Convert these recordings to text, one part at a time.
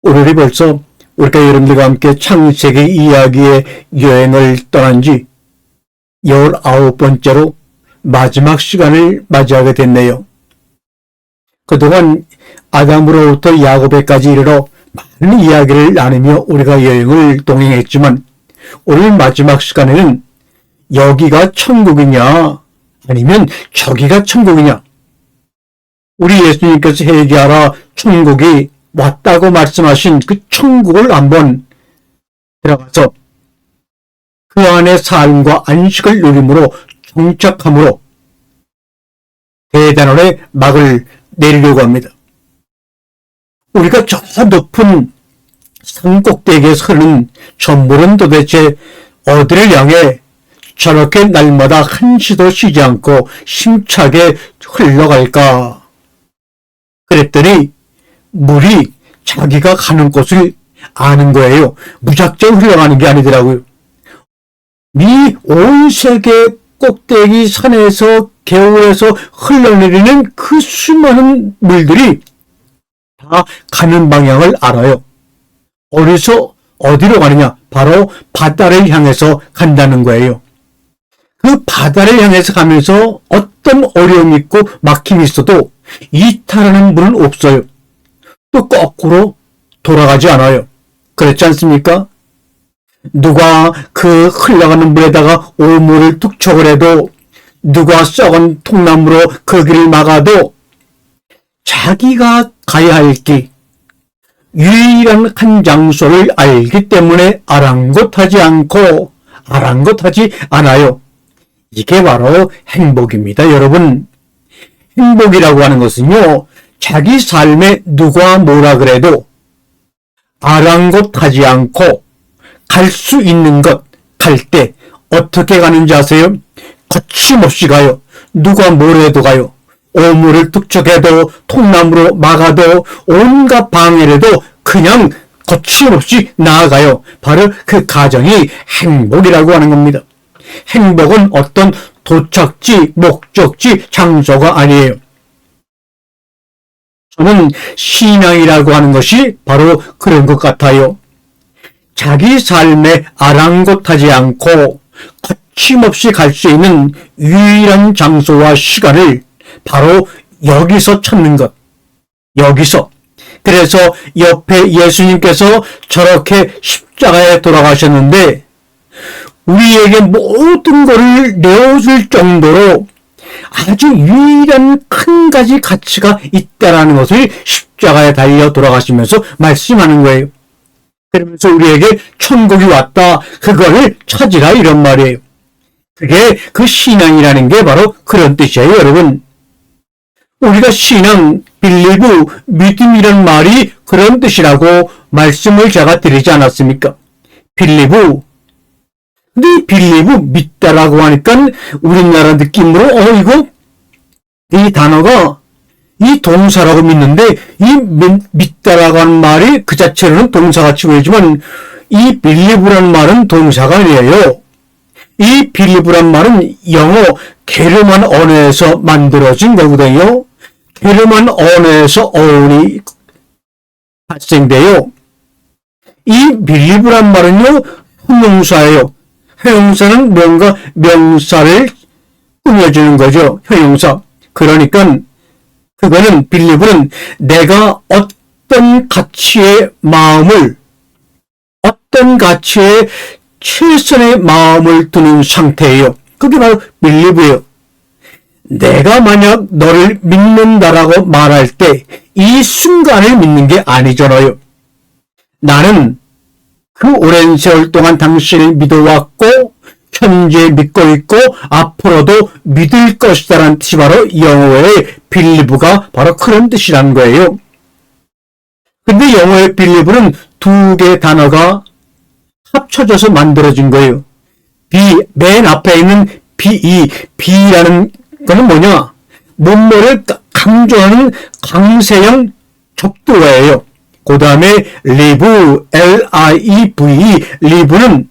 오늘이 벌써 우리가 여러분들과 함께 창세기 이야기의 여행을 떠난 지 19번째로 마지막 시간을 맞이하게 됐네요. 그동안 아담으로부터 야곱에까지 이르러 많은 이야기를 나누며 우리가 여행을 동행했지만 오늘 마지막 시간에는 여기가 천국이냐 아니면 저기가 천국이냐, 우리 예수님께서 회개하라 천국이 왔다고 말씀하신 그 천국을 한번 들어가서 그 안에 삶과 안식을 누림으로 정착함으로 대단원의 막을 내리려고 합니다. 우리가 저 높은 산 꼭대기에서 흐르는 저 물은 도대체 어디를 향해 저렇게 날마다 한시도 쉬지 않고 힘차게 흘러갈까? 그랬더니 물이 자기가 가는 곳을 아는 거예요. 무작정 흘러가는 게 아니더라고요. 이 온 세계 꼭대기 산에서 개울에서 흘러내리는 그 수많은 물들이 다 가는 방향을 알아요. 어디로 가느냐? 바로 바다를 향해서 간다는 거예요. 그 바다를 향해서 가면서 어떤 어려움이 있고 막힘이 있어도 이탈하는 물은 없어요. 또 거꾸로 돌아가지 않아요. 그렇지 않습니까? 누가 그 흘러가는 물에다가 오물을 뚝 쳐을 해도, 누가 썩은 통나무로 그 길을 막아도 자기가 가야 할 길, 유일한 한 장소를 알기 때문에 아랑곳하지 않아요. 이게 바로 행복입니다, 여러분. 행복이라고 하는 것은요, 자기 삶에 누가 뭐라 그래도 아랑곳하지 않고 갈 수 있는 것, 갈 때 어떻게 가는지 아세요? 거침없이 가요. 누가 뭐래도 가요. 오물을 뚝척해도, 통나무로 막아도, 온갖 방해를 도 그냥 거침없이 나아가요. 바로 그 가정이 행복이라고 하는 겁니다. 행복은 어떤 도착지, 목적지, 장소가 아니에요. 저는 신앙이라고 하는 것이 바로 그런 것 같아요. 자기 삶에 아랑곳하지 않고 거침없이 갈 수 있는 유일한 장소와 시간을 바로 여기서 찾는 것. 여기서. 그래서 옆에 예수님께서 저렇게 십자가에 돌아가셨는데 우리에게 모든 것을 내어줄 정도로 아주 유일한 한 가지 가치가 있다라는 것을 십자가에 달려 돌아가시면서 말씀하는 거예요. 그러면서 우리에게 천국이 왔다, 그거를 찾으라, 이런 말이에요. 그게 그 신앙이라는 게 바로 그런 뜻이에요, 여러분. 우리가 신앙, 빌리브, 믿음이란 말이 그런 뜻이라고 말씀을 제가 드리지 않았습니까? 빌리브. 근데 빌리브, 믿다라고 하니까 우리나라 느낌으로 이거 이 단어가 이 동사라고 믿는데, 이 믿다라고 하는 말이 그 자체로는 동사같이 보이지만 이 빌리브라는 말은 동사가 아니에요. 이 빌리브란 말은 영어 게르만 언어에서 만들어진 거거든요. 게르만 언어에서 어원이 발생돼요. 이 빌리브란 말은요, 형용사예요. 형용사는 뭔가 명사를 꾸며주는 거죠. 형용사. 그러니까 그거는, 빌리브는 내가 어떤 가치의 마음을, 어떤 가치의 최선의 마음을 두는 상태예요. 그게 바로 빌리브예요. 내가 만약 너를 믿는다라고 말할 때 이 순간을 믿는 게 아니잖아요. 나는 그 오랜 세월 동안 당신을 믿어왔고 현재 믿고 있고 앞으로도 믿을 것이다라는 뜻이 바로 영어의 빌리브가 바로 그런 뜻이라는 거예요. 근데 영어의 빌리브는 두 개의 단어가 합쳐져서 만들어진 거예요. 맨 앞에 있는 B라는 거는 뭐냐? 뭐뭐를 강조하는 강세형 접두어예요. 그 다음에 live, L-I-E-V-E, live는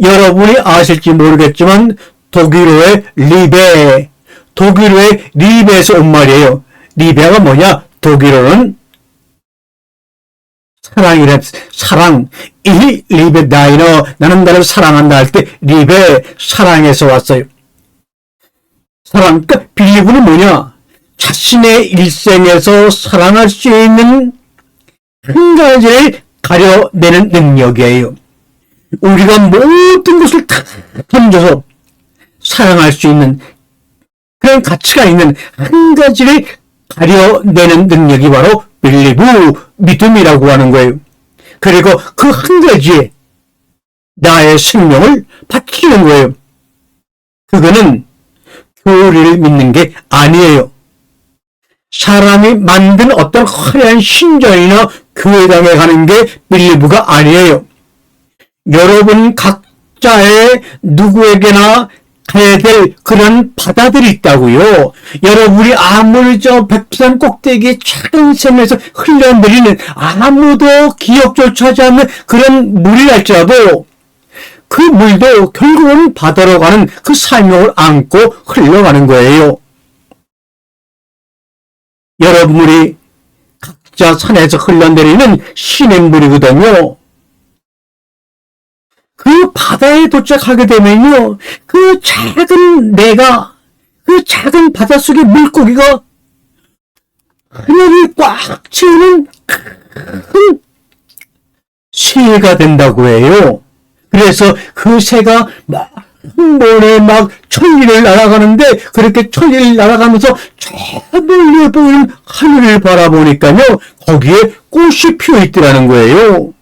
여러분이 아실지 모르겠지만 독일어의 리베에서 온 말이에요. 리베가 뭐냐? 독일어는 사랑이란 사랑, 이 리베 나이너, 나는 나를 사랑한다 할 때 리베 사랑에서 왔어요. 사랑, 그러니까 빌리브는 뭐냐? 자신의 일생에서 사랑할 수 있는 한 가지를 가려내는 능력이에요. 우리가 모든 것을 다 던져서 사랑할 수 있는 그런 가치가 있는 한 가지를 가려내는 능력이 바로 빌리브, 믿음이라고 하는 거예요. 그리고 그 한 가지에 나의 생명을 바치는 거예요. 그거는 교리를 믿는 게 아니에요. 사람이 만든 어떤 화려한 신전이나 교회당에 가는 게 빌리브가 아니에요. 여러분 각자의 누구에게나 가야 될 그런 바다들이 있다고요. 여러분이 아무리 저 백두산 꼭대기에 작은 샘에서 흘러내리는 아무도 기억조차 하지 않는 그런 물이 할지라도 그 물도 결국은 바다로 가는 그 사명을 안고 흘러가는 거예요. 여러분이 각자 산에서 흘러내리는 시냇물이거든요. 그 바다에 도착하게 되면요, 그 작은 내가, 그 작은 바닷속의 물고기가 하늘을 꽉 채우는 큰 새가 된다고 해요. 그래서 그 새가 막 한 번에 막 천리를 날아가는데, 그렇게 천리를 날아가면서 저 멀리 보이는 하늘을 바라보니까요, 거기에 꽃이 피어 있더라는 거예요.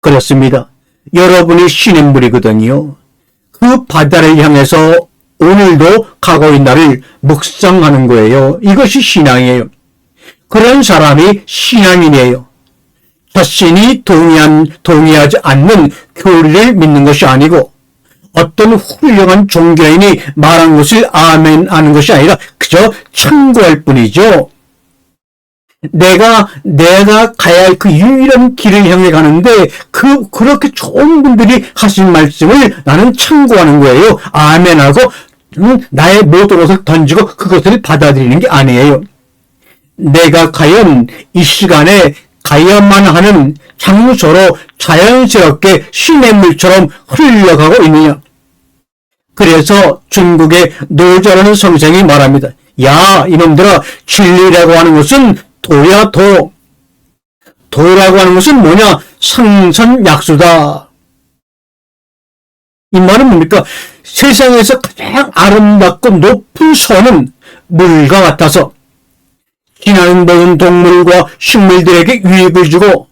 그렇습니다. 여러분이 시냇물이거든요. 그 바다를 향해서 오늘도 가고 있나를 묵상하는 거예요. 이것이 신앙이에요. 그런 사람이 신앙인이에요. 자신이 동의하지 않는 교리를 믿는 것이 아니고 어떤 훌륭한 종교인이 말한 것을 아멘 하는 것이 아니라 그저 참고할 뿐이죠. 내가 가야 할 그 유일한 길을 향해 가는데 그렇게 좋은 분들이 하신 말씀을 나는 참고하는 거예요. 아멘하고 나의 모든 것을 던지고 그것을 받아들이는 게 아니에요. 내가 과연 이 시간에 가야만 하는 장소로 자연스럽게 시냇물처럼 흘러가고 있느냐. 그래서 중국의 노자라는 선생이 말합니다. 야, 이놈들아, 진리라고 하는 것은 도야, 도. 도라고 하는 것은 뭐냐? 상선약수다. 이 말은 뭡니까? 세상에서 가장 아름답고 높은 선은 물과 같아서 지나는 모든 동물과 식물들에게 유익을 주고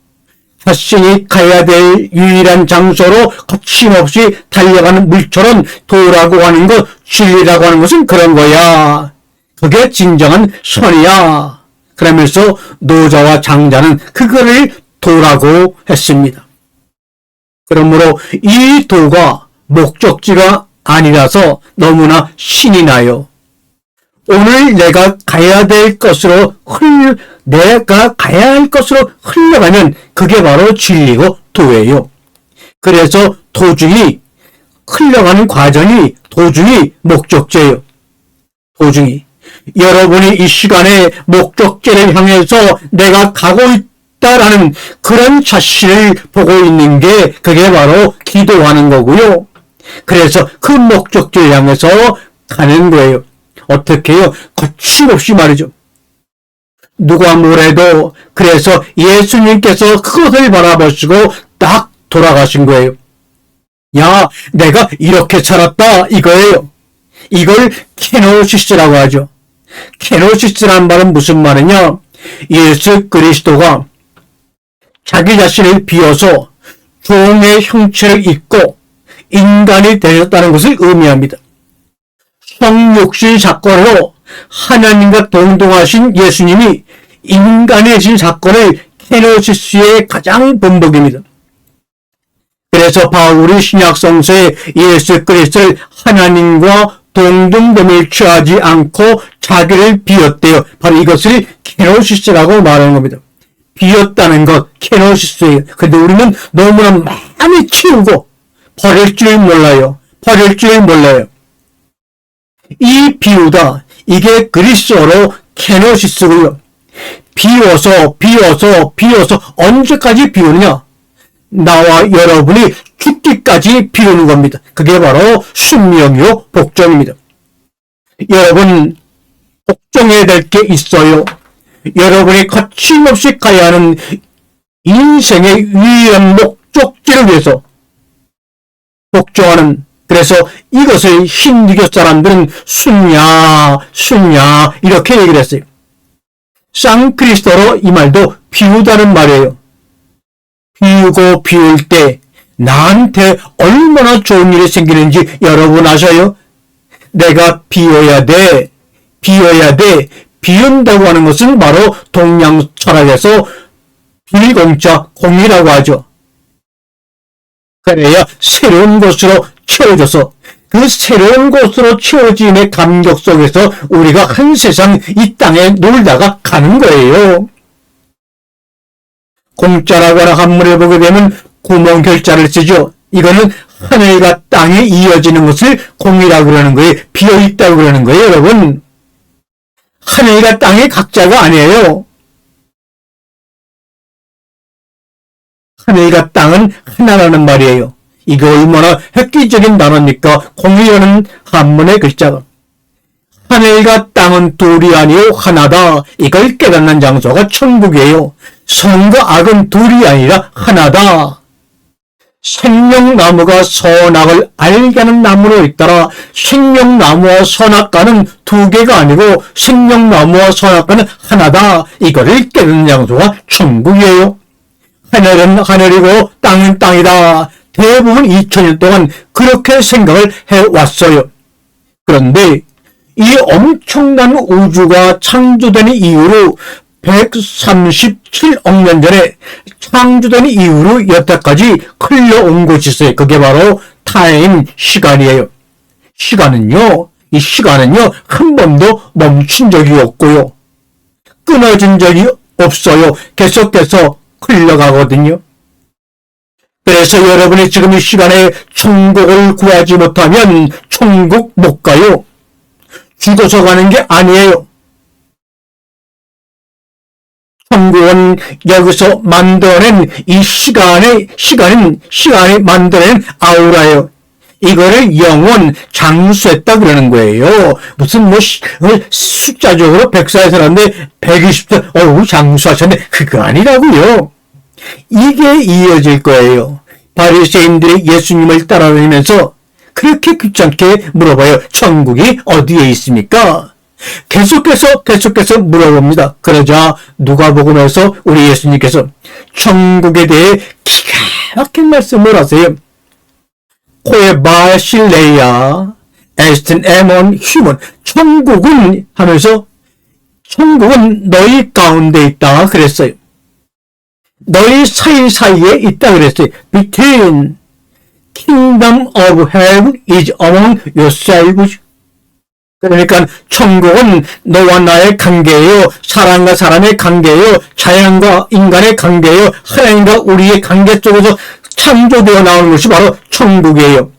자신이 가야 될 유일한 장소로 거침없이 달려가는 물처럼 도라고 하는 것, 진리라고 하는 것은 그런 거야. 그게 진정한 선이야. 그러면서 노자와 장자는 그거를 도라고 했습니다. 그러므로 이 도가 목적지가 아니라서 너무나 신이 나요. 오늘 내가 가야 할 것으로 흘러가면 그게 바로 진리고 도예요. 그래서 흘러가는 과정이 도중이 목적지예요. 도중이. 여러분이 이 시간에 목적지를 향해서 내가 가고 있다라는 그런 자신을 보고 있는 게 그게 바로 기도하는 거고요. 그래서 그 목적지를 향해서 가는 거예요. 어떻게 해요? 거침없이 말이죠. 누가 뭐래도 그래서 예수님께서 그것을 바라보시고 딱 돌아가신 거예요. 야, 내가 이렇게 살았다 이거예요. 이걸 케노시스라고 하죠. 케노시스란 말은 무슨 말이냐? 예수 그리스도가 자기 자신을 비워서 종의 형체를 입고 인간이 되셨다는 것을 의미합니다. 성육신 사건으로 하나님과 동등하신 예수님이 인간해진 사건을 케노시스의 가장 본복입니다. 그래서 바울이 신약성서에 예수 그리스도를 하나님과 동등됨을 취하지 않고 자기를 비웠대요. 바로 이것을 케노시스라고 말하는 겁니다. 비웠다는 것, 케노시스예요. 근데 우리는 너무나 많이 키우고 버릴 줄 몰라요. 이 비우다, 이게 그리스어로 케노시스고요. 비워서 언제까지 비우느냐? 나와 여러분이 죽기까지 비우는 겁니다. 그게 바로 순명이요 복종입니다. 여러분, 복종해야 될 게 있어요. 여러분이 거침없이 가야 하는 인생의 유일한 목적지를 위해서 복종하는, 그래서 이것을 힌두교 사람들은 순야 이렇게 얘기를 했어요. 상크리스토로 이 말도 비우다는 말이에요. 비우고 비울 때 나한테 얼마나 좋은 일이 생기는지 여러분 아셔요? 내가 비워야 돼. 비운다고 하는 것은 바로 동양 철학에서 비공자 공이라고 하죠. 그래야 새로운 곳으로 채워져서 그 새로운 곳으로 채워짐의 감격 속에서 우리가 한 세상 이 땅에 놀다가 가는 거예요. 공짜라거나 한문을 보게 되면 구멍결자를 쓰죠. 이거는 하늘과 땅에 이어지는 것을 공이라고 그러는 거예요. 비어있다고 그러는 거예요, 여러분. 하늘과 땅의 각자가 아니에요. 하늘과 땅은 하나라는 말이에요. 이거 얼마나 획기적인 단어입니까? 공이라는 한문의 글자가. 하늘과 땅은 둘이 아니요 하나다. 이걸 깨닫는 장소가 천국이에요. 선과 악은 둘이 아니라 하나다. 생명나무가 선악을 알게 하는 나무로 있더라. 생명나무와 선악과는 두 개가 아니고 생명나무와 선악과는 하나다. 이거를 깨닫는 장소가 천국이에요. 하늘은 하늘이고 땅은 땅이다. 대부분 2000년 동안 그렇게 생각을 해왔어요. 그런데 이 엄청난 우주가 창조된 이후로 137억 년 전에 창조된 이후로 여태까지 흘러온 곳이 있어요. 그게 바로 타임, 시간이에요. 이 시간은요, 한 번도 멈춘 적이 없고요. 끊어진 적이 없어요. 계속해서 흘러가거든요. 그래서 여러분이 지금 이 시간에 천국을 구하지 못하면 천국 못 가요. 죽어서 가는 게 아니에요. 천국은 여기서 만들어낸 이 시간이 만들어낸 아우라예요. 이거를 영원 장수했다 그러는 거예요. 무슨 숫자적으로 100살 살았는데 120살 장수하셨네. 그거 아니라고요. 이게 이어질 거예요. 바리새인들이 예수님을 따라다니면서 그렇게 귀찮게 물어봐요. 천국이 어디에 있습니까? 계속해서 물어봅니다. 그러자 누가복음에서 우리 예수님께서 천국에 대해 기가 막힌 말씀을 하세요. 코에 바실레야 에스틴 에몬 휴먼, 천국은 하면서 천국은 너희 가운데 있다 그랬어요. 너희 사이사이에 있다 그랬어요. Between kingdom of heaven is among yourselves. 그러니까 천국은 너와 나의 관계예요. 사람과 사람의 관계예요. 자연과 인간의 관계예요. 하나님과 우리의 관계 속에서 창조되어 나오는 것이 바로 천국이에요.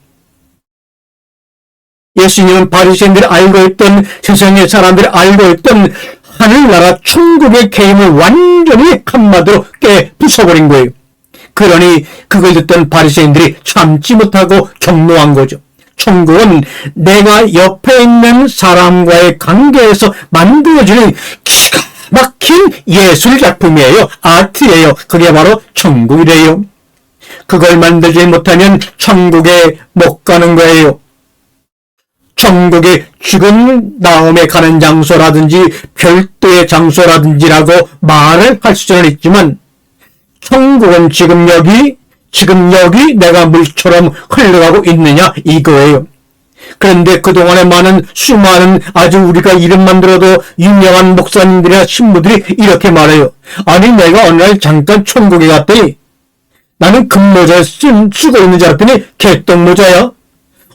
예수님은 바리새인들이 알고 있던, 세상의 사람들이 알고 있던 하늘나라 천국의 개임을 완전히 한마디로 부숴버린 거예요. 그러니 그걸 듣던 바리새인들이 참지 못하고 경노한 거죠. 천국은 내가 옆에 있는 사람과의 관계에서 만들어지는 기가 막힌 예술 작품이에요. 아트예요. 그게 바로 천국이래요. 그걸 만들지 못하면 천국에 못 가는 거예요. 천국이 죽은 다음에 가는 장소라든지 별도의 장소라든지라고 말을 할 수는 있지만 천국은 지금 여기 내가 물처럼 흘러가고 있느냐 이거예요. 그런데 그동안에 수많은 아주 우리가 이름만 들어도 유명한 목사님들이나 신부들이 이렇게 말해요. 아니 내가 어느 날 잠깐 천국에 갔더니 나는 금모자 쓰고 있는 줄 알았더니 개똥모자야.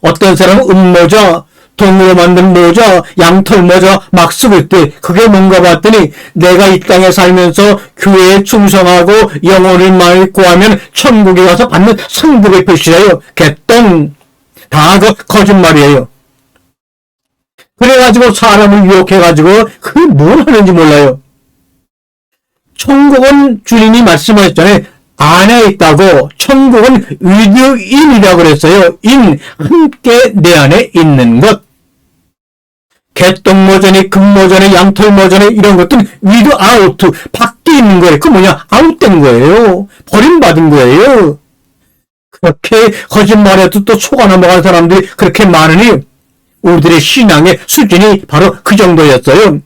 어떤 사람은 은모자, 동으로 만든 모자, 양털 모자 막 쓰고 있대. 그게 뭔가 봤더니 내가 이 땅에 살면서 교회에 충성하고 영혼을 많이 구하면 천국에 가서 받는 상복의 표시래요. 개똥. 다 거짓말이에요. 그래가지고 사람을 유혹해가지고 그게 뭘 하는지 몰라요. 천국은 주님이 말씀하셨잖아요. 안에 있다고. 천국은 with in이라고 그랬어요. in, 함께 내 안에 있는 것. 개똥모전이 금모전에 양털모전에 이런 것들은 with out, 밖에 있는 거예요. 그 뭐냐? 아웃된 거예요. 버림받은 거예요. 그렇게 거짓말해도 또 속아 넘어간 사람들이 그렇게 많으니 우리들의 신앙의 수준이 바로 그 정도였어요.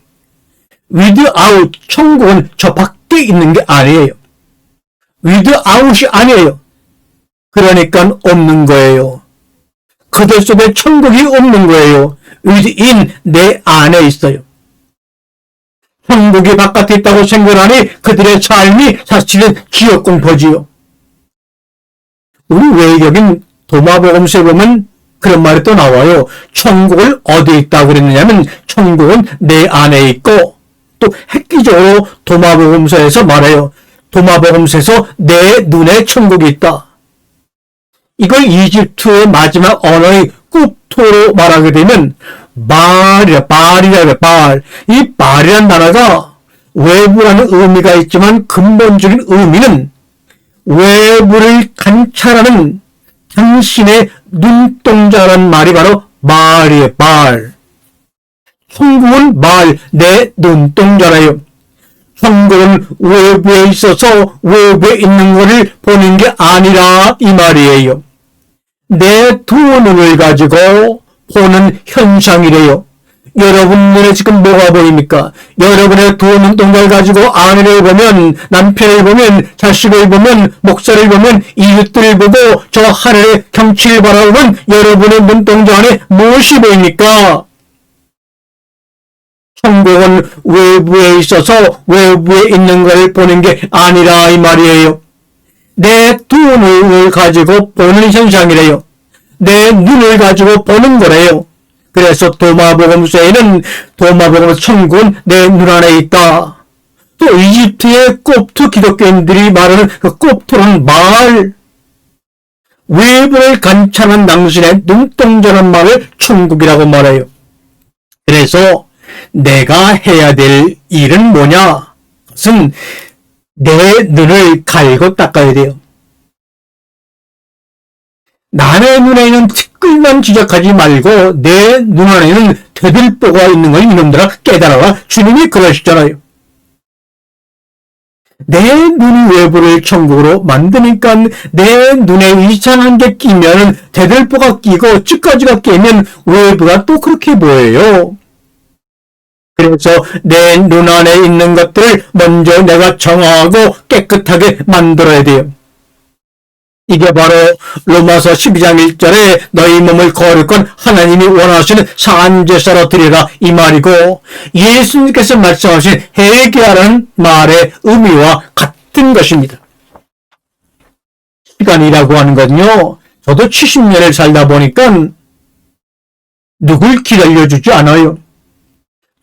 with out, 천국은 저 밖에 있는 게 아니에요. with out이 아니에요. 그러니까 없는 거예요. 그들 속에 천국이 없는 거예요. with in, 내 안에 있어요. 천국이 바깥에 있다고 생각하니 그들의 삶이 사실은 지옥 공포지요. 우리 외적인 도마복음서에 보면 그런 말이 또 나와요. 천국을 어디에 있다고 그랬느냐면 천국은 내 안에 있고, 또 획기적으로 도마복음서에서 말해요. 도마복음서에서 내 눈에 천국이 있다. 이걸 이집트의 마지막 언어의 굽토로 말하게 되면 발이라 발. 이 발이란 단어가 외부라는 의미가 있지만 근본적인 의미는 외부를 관찰하는 당신의 눈동자라는 말이 바로 말이에요. 말. 천국은 말, 내 눈동자라요. 천국은 외부에 있어서 외부에 있는 것을 보는 게 아니라 이 말이에요. 내 두 눈을 가지고 보는 현상이래요. 여러분 눈에 지금 뭐가 보입니까? 여러분의 두 눈동자를 가지고 아내를 보면, 남편을 보면, 자식을 보면, 목사를 보면, 이웃들을 보고 저 하늘의 경치를 바라보면 여러분의 눈동자 안에 무엇이 보입니까? 천국은 외부에 있어서 외부에 있는 걸 보는 게 아니라 이 말이에요. 내 두 눈을 가지고 보는 현상이래요. 내 눈을 가지고 보는 거래요. 그래서 도마복음서에는 도마복음서 천국은 내 눈 안에 있다. 또 이집트의 꼽투 기독교인들이 말하는 그 꼽투는 말, 외부를 관찰한 당신의 눈동자는 말을 천국이라고 말해요. 그래서 내가 해야 될 일은 뭐냐? 그것은 내 눈을 갈고 닦아야 돼요. 남의 눈에는 티끌만 지적하지 말고 내 눈 안에는 되들보가 있는 걸 이놈들아 깨달아라. 주님이 그러시잖아요. 내 눈 외부를 천국으로 만드니까 내 눈에 이상한 게 끼면 되들보가 끼고 찌꺼기가 끼면 외부가 또 그렇게 보여요. 그래서 내 눈 안에 있는 것들을 먼저 내가 정화하고 깨끗하게 만들어야 돼요. 이게 바로 로마서 12장 1절에 너희 몸을 거룩한 하나님이 원하시는 산제사로 드리라 이 말이고, 예수님께서 말씀하신 회개하라는 말의 의미와 같은 것입니다. 시간이라고 하는 건요, 저도 70년을 살다 보니까 누굴 기다려주지 않아요.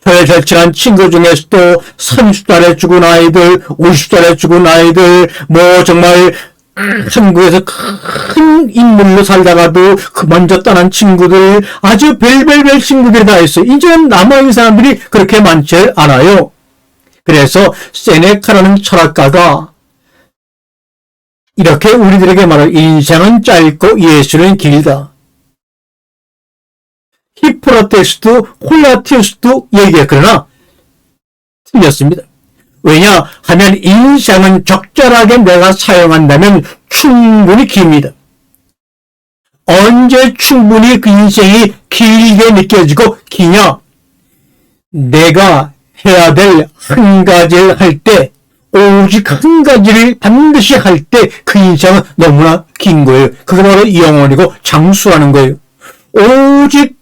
저의 절친한 친구 중에서도 30살에 죽은 아이들, 50살에 죽은 아이들, 뭐 정말 한국에서 큰 인물로 살다가도 그 먼저 떠난 친구들, 아주 별별별 친구들이 다 있어요. 이제는 남아있는 사람들이 그렇게 많지 않아요. 그래서 세네카라는 철학가가 이렇게 우리들에게 말하고, 인생은 짧고 예술은 길다. 히포라테스도 홀라티우스도 얘기해. 그러나 틀렸습니다. 왜냐하면 인생은 적절하게 내가 사용한다면 충분히 깁니다. 언제 충분히 그 인생이 길게 느껴지고 기냐? 내가 해야 될 한 가지를 할 때, 오직 한 가지를 반드시 할 때 그 인생은 너무나 긴 거예요. 그게 바로 영혼이고 장수라는 거예요. 오직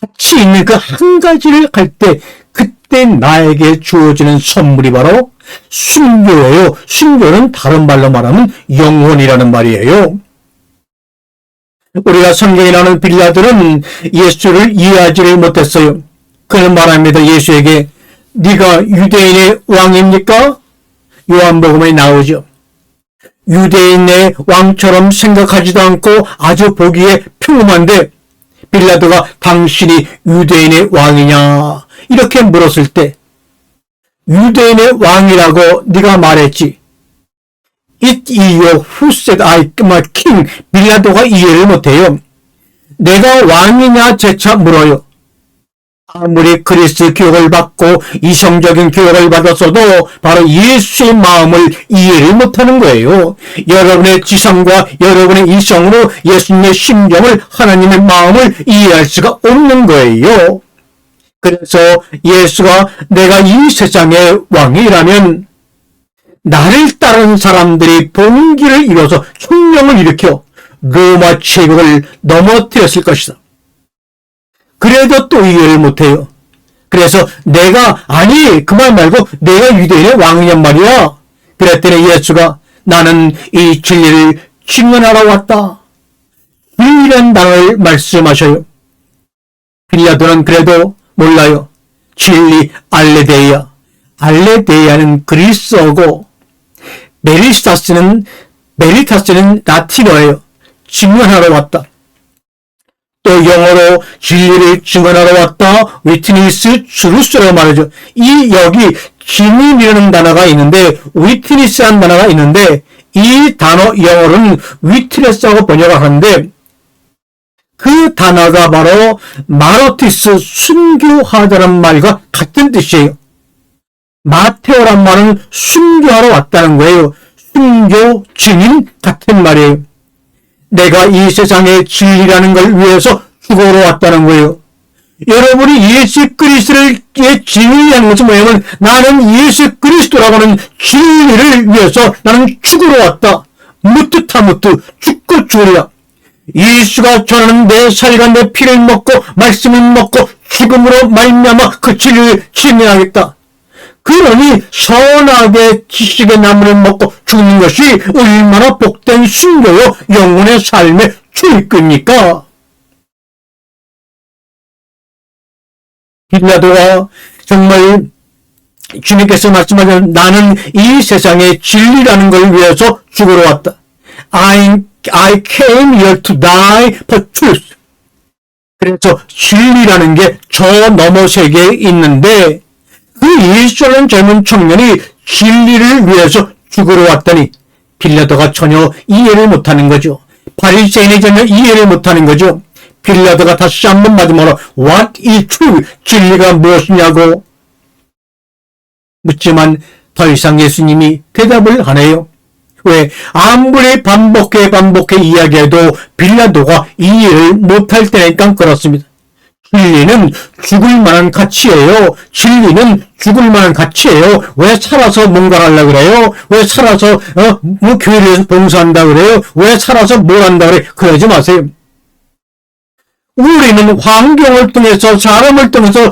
가치 있는 그 한 가지를 할 때, 그때 나에게 주어지는 선물이 바로 순교예요. 순교는 다른 말로 말하면 영혼이라는 말이에요. 우리가 성경에 나오는 빌라들은 예수를 이해하지를 못했어요. 그는 말합니다. 예수에게 네가 유대인의 왕입니까? 요한복음에 나오죠. 유대인의 왕처럼 생각하지도 않고 아주 보기에 평범한데 빌라도가 당신이 유대인의 왕이냐 이렇게 물었을 때 유대인의 왕이라고 네가 말했지. It is you who said I am king. 빌라도가 이해를 못해요. 내가 왕이냐 재차 물어요. 아무리 그리스 교육을 받고 이성적인 교육을 받았어도 바로 예수의 마음을 이해를 못하는 거예요. 여러분의 지성과 여러분의 이성으로 예수님의 심정을, 하나님의 마음을 이해할 수가 없는 거예요. 그래서 예수가 내가 이 세상의 왕이라면 나를 따르는 사람들이 봉기를 이뤄서 혁명을 일으켜 로마 제국을 넘어뜨렸을 것이다. 그래도 또 이해를 못해요. 그래서 아니 그 말 말고 내가 유대인의 왕이냔 말이야. 그랬더니 예수가 나는 이 진리를 증언하러 왔다. 진리란 단어를 말씀하셔요. 빌라도는 그래도 몰라요. 진리 알레데이아. 알레데이아는 그리스어고 메리타스는 라틴어예요. 증언하러 왔다. 또 영어로 진리를 증언하러 왔다. 위트니스 주루스라고 말하죠. 여기 증인이라는 단어가 있는데 위트니스라는 단어가 있는데 이 단어 영어로는 위트니스라고 번역을 하는데 그 단어가 바로 마르티스 순교하다는 말과 같은 뜻이에요. 마테오란 말은 순교하러 왔다는 거예요. 순교, 증인 같은 말이에요. 내가 이 세상의 진리라는 걸 위해서 죽어러 왔다는 거예요. 여러분이 예수 그리스도의 진리라는 것은 뭐냐면 나는 예수 그리스도라고 하는 진리를 위해서 나는 죽으러 왔다. 무트타무트 죽고 죽으리라. 예수가 전하는 내 살과 내 피를 먹고 말씀을 먹고 죽음으로 말미암아 그 진리를 증명하겠다. 그러니 선하게 지식의 나무를 먹고 죽는 것이 얼마나 복된 순교요 영혼의 삶의 출입입니까? 빌라도가 정말 주님께서 말씀하신 나는 이 세상의 진리라는 걸 위해서 죽으러 왔다. I came here to die for truth. 그래서 진리라는 게 저 너머 세계에 있는데 그 예수라는 젊은 청년이 진리를 위해서 죽으러 왔다니 빌라도가 전혀 이해를 못하는 거죠. 바리새인이 전혀 이해를 못하는 거죠. 빌라도가 다시 한번 마지막으로 What is truth? 진리가 무엇이냐고 묻지만 더 이상 예수님이 대답을 안 해요. 왜? 아무리 반복해 이야기해도 빌라도가 이해를 못할 때니까 그렇습니다. 진리는 죽을 만한 가치예요. 진리는 죽을 만한 가치예요. 왜 살아서 뭔가를 하려고 그래요? 왜 살아서 교회를 위해서 봉사한다 그래요? 왜 살아서 뭘 한다 그래요? 그러지 마세요. 우리는 환경을 통해서 사람을 통해서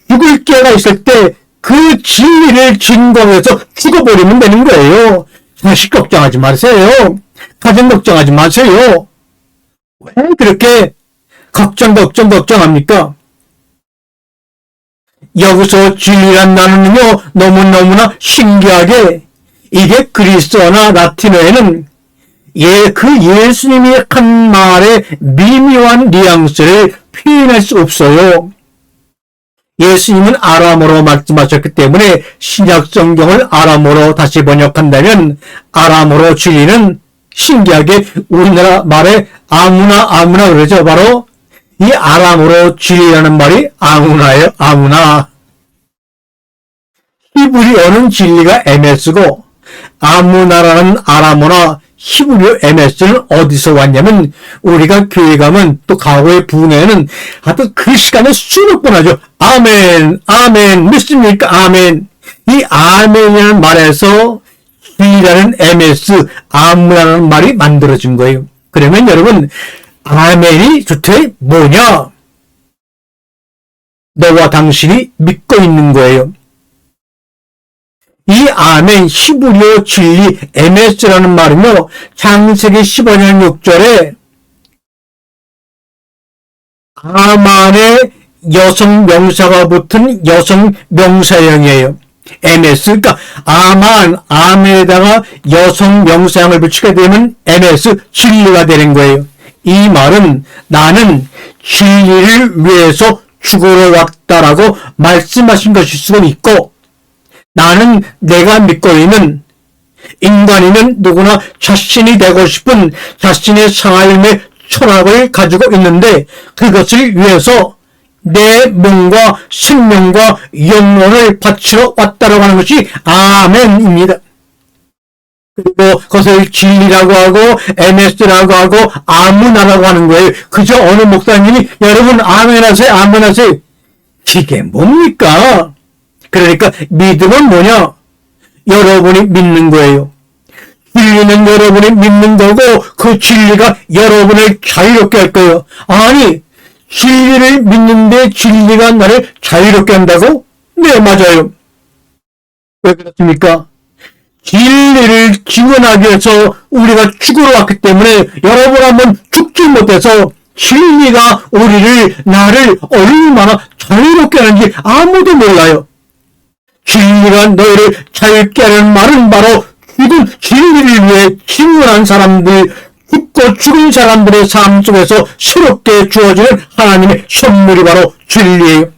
죽을 기회가 있을 때 그 진리를 증거해서 죽어버리면 되는 거예요. 자식 걱정하지 마세요. 가정 걱정하지 마세요. 왜 그렇게 걱정합니까? 여기서 진리란 단어는요, 너무너무나 신기하게, 이게 그리스어나 라틴어에는 그 예수님이 한 말의 미묘한 뉘앙스를 표현할 수 없어요. 예수님은 아람어로 말씀하셨기 때문에 신약 성경을 아람어로 다시 번역한다면 아람어로 진리는 신기하게 우리나라 말에 아무나 그러죠. 바로 이 아람어로 진리라는 말이 아무나예요. 아무나. 히브리어는 진리가 에메스고 아무나라는 아람어나 히브리어 에메스는 어디서 왔냐면 우리가 교회 가면 또 과거의 부흥회는 하여튼 그 시간에 수백 번 하죠. 아멘, 아멘, 믿습니까? 아멘. 이 아멘이라는 말에서 진리라는 에메스, 아무나라는 말이 만들어진 거예요. 그러면 여러분 아멘이 도대체 뭐냐? 너와 당신이 믿고 있는 거예요. 이 아멘 히브리어 진리 에메스라는 말은요. 창세기 15장 6절에 아만의 여성 명사가 붙은 여성 명사형이에요. 에메스. 그러니까 아멘에다가 여성 명사형을 붙이게 되면 에메스 진리가 되는 거예요. 이 말은 나는 진리를 위해서 죽으러 왔다라고 말씀하신 것일 수는 있고 나는 내가 믿고 있는 인간이면 누구나 자신이 되고 싶은 자신의 삶의 철학을 가지고 있는데 그것을 위해서 내 몸과 생명과 영혼을 바치러 왔다라고 하는 것이 아멘입니다. 그리고 그것을 진리라고 하고 MS라고 하고 아무나라고 하는 거예요. 그저 어느 목사님이 여러분 아멘하세요 아멘하세요. 이게 뭡니까? 그러니까 믿음은 뭐냐? 여러분이 믿는 거예요. 진리는 여러분이 믿는 거고 그 진리가 여러분을 자유롭게 할 거예요. 아니 진리를 믿는데 진리가 나를 자유롭게 한다고? 네, 맞아요. 왜 그렇습니까? 진리를 증언하기 위해서 우리가 죽으러 왔기 때문에 여러분 한번 죽지 못해서 진리가 나를 얼마나 자유롭게 하는지 아무도 몰라요. 진리가 너희를 자유롭게 하는 말은 바로 죽은 진리를 위해 증언한 사람들, 죽고 죽은 사람들의 삶 속에서 새롭게 주어지는 하나님의 선물이 바로 진리예요.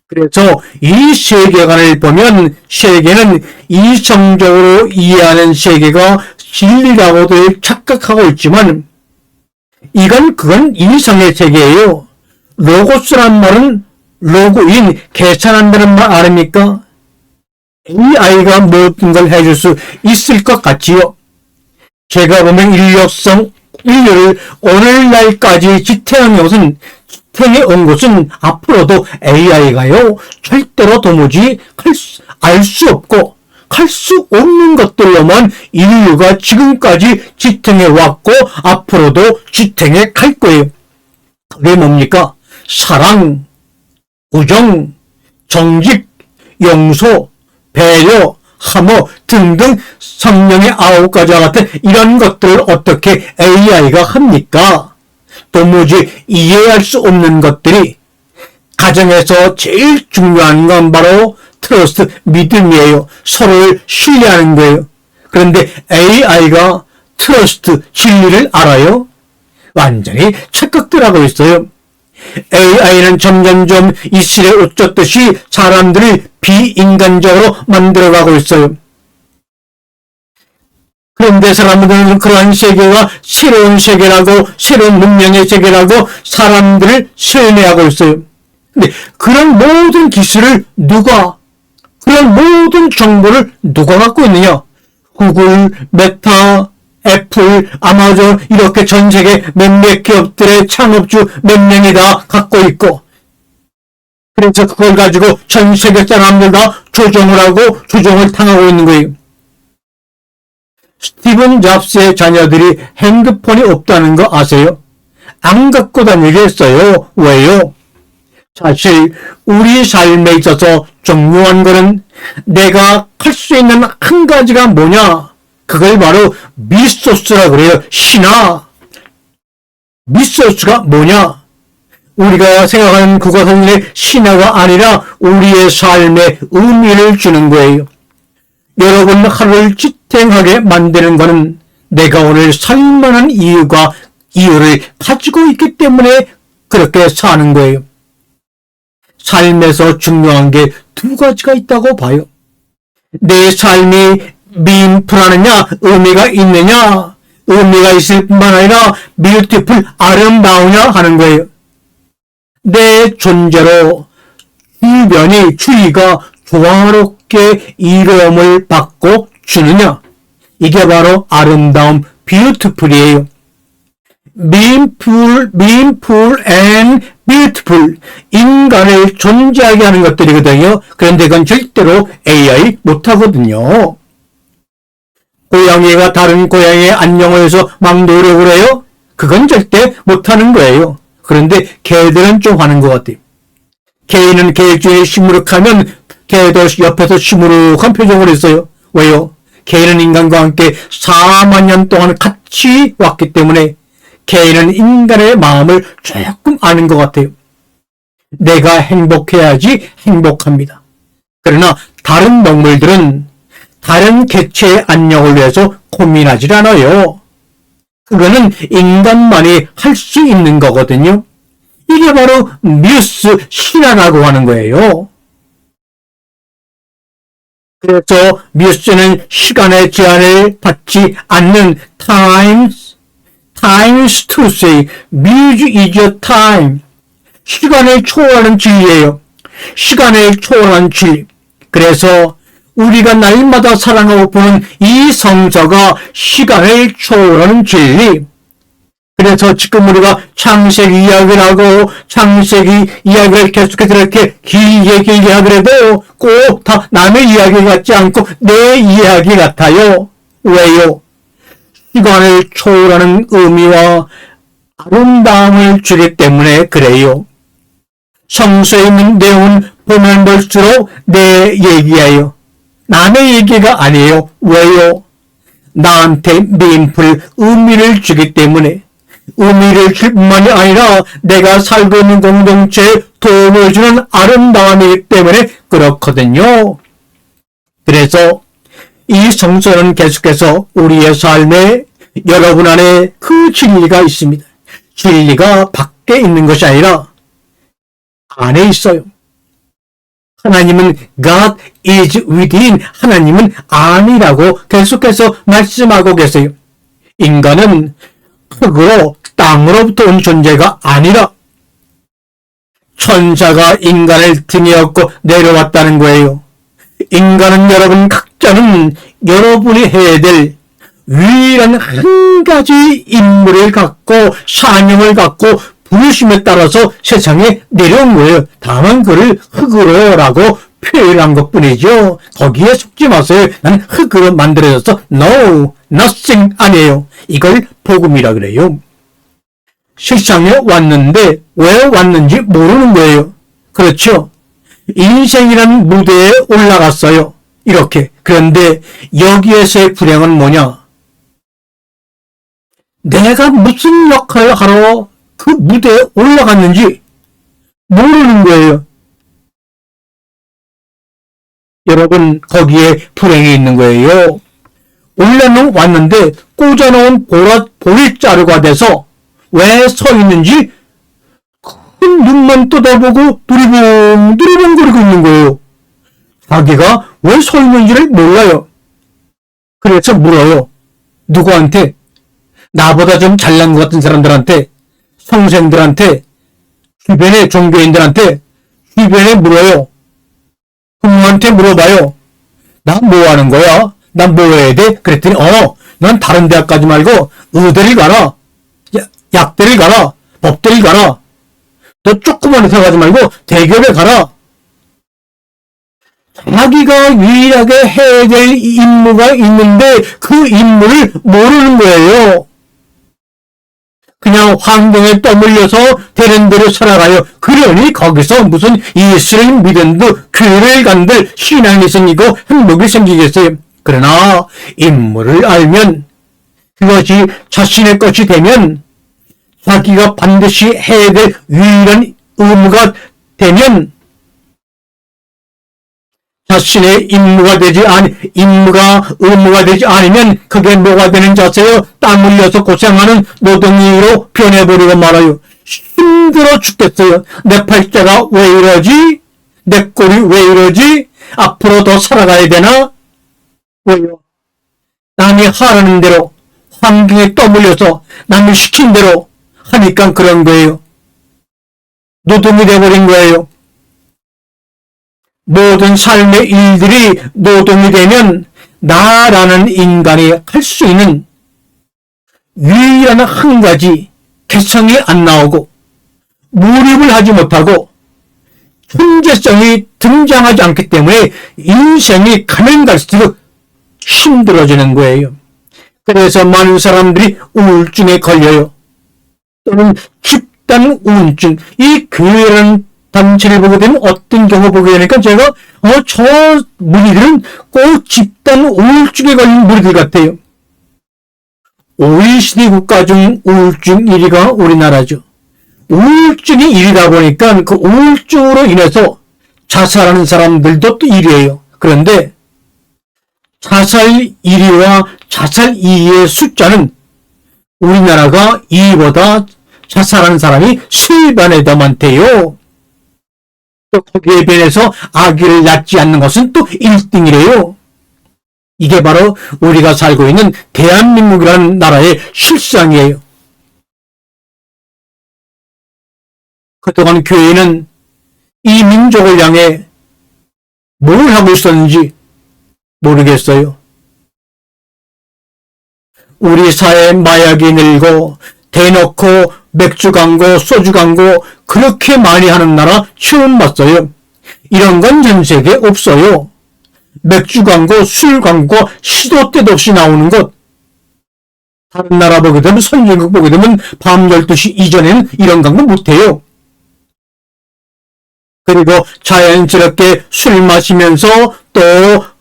그래서 이 세계관을 보면 세계는 이성적으로 이해하는 세계가 진리라고도 착각하고 있지만 그건 이성의 세계예요. 로고스란 말은 로그인, 계산한다는 말 아닙니까? AI가 모든 걸 해줄 수 있을 것 같지요. 제가 보면 인류를 오늘날까지 지탱한 것은 지탱해 온 것은 앞으로도 AI가요 절대로 도무지 알 수 없고 할 수 없는 것들로만 인류가 지금까지 지탱해 왔고 앞으로도 지탱해 갈 거예요. 그게 뭡니까? 사랑, 우정, 정직, 용서, 배려, 함호 등등 성령의 9가지와 같은 이런 것들을 어떻게 AI가 합니까? 도무지 이해할 수 없는 것들이 가정에서 제일 중요한 건 바로 트러스트, 믿음이에요. 서로를 신뢰하는 거예요. 그런데 AI가 트러스트, 진리를 알아요? 완전히 착각들 하고 있어요. AI는 점점점 이슬에 옷 젖듯이 사람들을 비인간적으로 만들어가고 있어요. 그런데 사람들은 그러한 세계가 새로운 세계라고, 새로운 문명의 세계라고 사람들을 세뇌하고 있어요. 근데 그런 모든 기술을 그런 모든 정보를 누가 갖고 있느냐? 구글, 메타, 애플, 아마존 이렇게 전 세계 몇몇 기업들의 창업주 몇 명이 다 갖고 있고 그래서 그걸 가지고 전 세계 사람들 다 조종을 하고 조종을 당하고 있는 거예요. 스티븐 잡스의 자녀들이 핸드폰이 없다는 거 아세요? 안 갖고 다니게 했어요. 왜요? 사실 우리 삶에 있어서 중요한 거는 내가 할 수 있는 한 가지가 뭐냐? 그걸 바로 미소스라 그래요. 신화. 미소스가 뭐냐? 우리가 생각하는 그것은 신화가 아니라 우리의 삶에 의미를 주는 거예요. 여러분 하루를 지탱하게 만드는 것은 내가 오늘 살만한 이유를 가지고 있기 때문에 그렇게 사는 거예요. 삶에서 중요한 게 2가지가 있다고 봐요. 내 삶이 meaningful하느냐, 의미가 있느냐, 의미가 있을 뿐만 아니라 beautiful, 아름다우냐 하는 거예요. 내 존재로 주위가 조화롭게 이로움을 받고 주느냐, 이게 바로 아름다움, beautiful이에요. meaningful and beautiful, 인간을 존재하게 하는 것들이거든요. 그런데 그건 절대로 AI 못하거든요. 고양이가 다른 고양이의 안녕을 해서 막 노력을 해요? 그건 절대 못하는 거예요. 그런데 개들은 좀 하는 것 같아요. 개는 개주에 시무룩하면 개도 옆에서 시무룩한 표정을 했어요. 왜요? 개는 인간과 함께 4만 년 동안 같이 왔기 때문에 개는 인간의 마음을 조금 아는 것 같아요. 내가 행복해야지 행복합니다. 그러나 다른 동물들은 다른 개체의 안녕을 위해서 고민하지 않아요. 그거는 인간만이 할 수 있는 거거든요. 이게 바로 뮤스, 신화라고 하는 거예요. 그래서 뮤스는 시간의 제한을 받지 않는 times to say, muse is your time. 시간을 초월하는 진리예요. 시간을 초월하는 진리. 그래서 우리가 날마다 사랑하고 보는 이 성서가 시간을 초월하는 진리. 그래서 지금 우리가 창세기 이야기를 하고 창세기 이야기를 계속해서 이렇게 길게 하더라도 꼭 다 남의 이야기 같지 않고 내 이야기 같아요. 왜요? 시간을 초월하는 의미와 아름다움을 주기 때문에 그래요. 성서에 있는 내용은 보면 볼수록 내 얘기예요. 남의 얘기가 아니에요. 왜요? 나한테 meaningful, 의미를 주기 때문에. 의미를 줄 뿐만이 아니라 내가 살고 있는 공동체에 도움을 주는 아름다움이기 때문에 그렇거든요. 그래서 이 성서는 계속해서 우리의 삶에 여러분 안에 그 진리가 있습니다. 진리가 밖에 있는 것이 아니라 안에 있어요. 하나님은 God is within, 하나님은 안이라고 계속해서 말씀하고 계세요. 인간은 흙으로 땅으로부터 온 존재가 아니라 천사가 인간을 등에 업고 내려왔다는 거예요. 인간은 여러분 각자는 여러분이 해야 될 유일한 한 가지 임무를 갖고 사명을 갖고 부르심에 따라서 세상에 내려온 거예요. 다만 그를 흙으로라고 표현한 것뿐이죠. 거기에 속지 마세요. 난 흙으로 만들어져서 no, nothing 아니에요. 이걸 복음이라 그래요. 세상에 왔는데 왜 왔는지 모르는 거예요. 그렇죠? 인생이라는 무대에 올라갔어요. 이렇게. 그런데 여기에서의 불행은 뭐냐? 내가 무슨 역할을 하러 그 무대에 올라갔는지 모르는 거예요. 여러분, 거기에 불행이 있는 거예요. 원래는 왔는데 꽂아놓은 보릿자루가 돼서 왜 서 있는지 큰 눈만 떠다보고 두리번 거리고 있는 거예요. 자기가 왜 서 있는지를 몰라요. 그래서 물어요. 누구한테? 나보다 좀 잘난 것 같은 사람들한테, 성생들한테, 주변의 종교인들한테, 주변에 물어요. 부모한테 물어봐요. 나 뭐 하는 거야? 난 뭐 해야 돼? 그랬더니 난 다른 대학 가지 말고 의대를 가라. 약대를 가라. 법대를 가라. 너 조그만 회사 가지 말고 대기업에 가라. 자기가 유일하게 해야 될 임무가 있는데 그 임무를 모르는 거예요. 그냥 환경에 떠밀려서 되는 대로 살아가요. 그러니 거기서 무슨 예수를 믿은들, 교회를 간들, 신앙이 생기고 행복이 생기겠어요. 그러나 임무를 알면 그것이 자신의 것이 되면 자기가 반드시 해야 될 유일한 의무가 되면 자신의 의무가 되지 않으면 그게 뭐가 되는 자세요? 땀 흘려서 고생하는 노동이로 변해버리고 말아요. 힘들어 죽겠어요. 내 팔자가 왜 이러지? 내 꼴이 왜 이러지? 앞으로 더 살아가야 되나? 왜요? 남이 하라는 대로 환경에 떠밀려서 남이 시킨 대로 하니까 그런 거예요. 노동이 돼버린 거예요. 모든 삶의 일들이 노동이 되면 나라는 인간이 할 수 있는 유일한 한 가지 개성이 안 나오고 몰입을 하지 못하고 존재성이 등장하지 않기 때문에 인생이 가면 갈수록 힘들어지는 거예요. 그래서 많은 사람들이 우울증에 걸려요. 또는 집단 우울증. 이 교회라는 단체를 보게 되면 어떤 경우 보게 되니까 제가 저 무리들은 꼭 집단 우울증에 걸린 무리들 같아요. OECD 국가 중 우울증 1위가 우리나라죠. 우울증이 1위다 보니까 그 우울증으로 인해서 자살하는 사람들도 또 1위예요. 그런데 자살 1위와 자살 2위의 숫자는 우리나라가 2위보다 자살하는 사람이 3배나 더 많대요. 또 거기에 비해서 아기를 낳지 않는 것은 또 1등이래요. 이게 바로 우리가 살고 있는 대한민국이라는 나라의 실상이에요. 그동안 교회는 이 민족을 향해 뭘 하고 있었는지 모르겠어요. 우리 사회에 마약이 늘고 대놓고 맥주 광고, 소주 광고 그렇게 많이 하는 나라 처음 봤어요. 이런 건 전 세계에 없어요. 맥주 광고, 술 광고 시도 때도 없이 나오는 것. 다른 나라 보게 되면, 선진국 보게 되면 밤 12시 이전에는 이런 광고 못해요. 그리고 자연스럽게 술 마시면서 또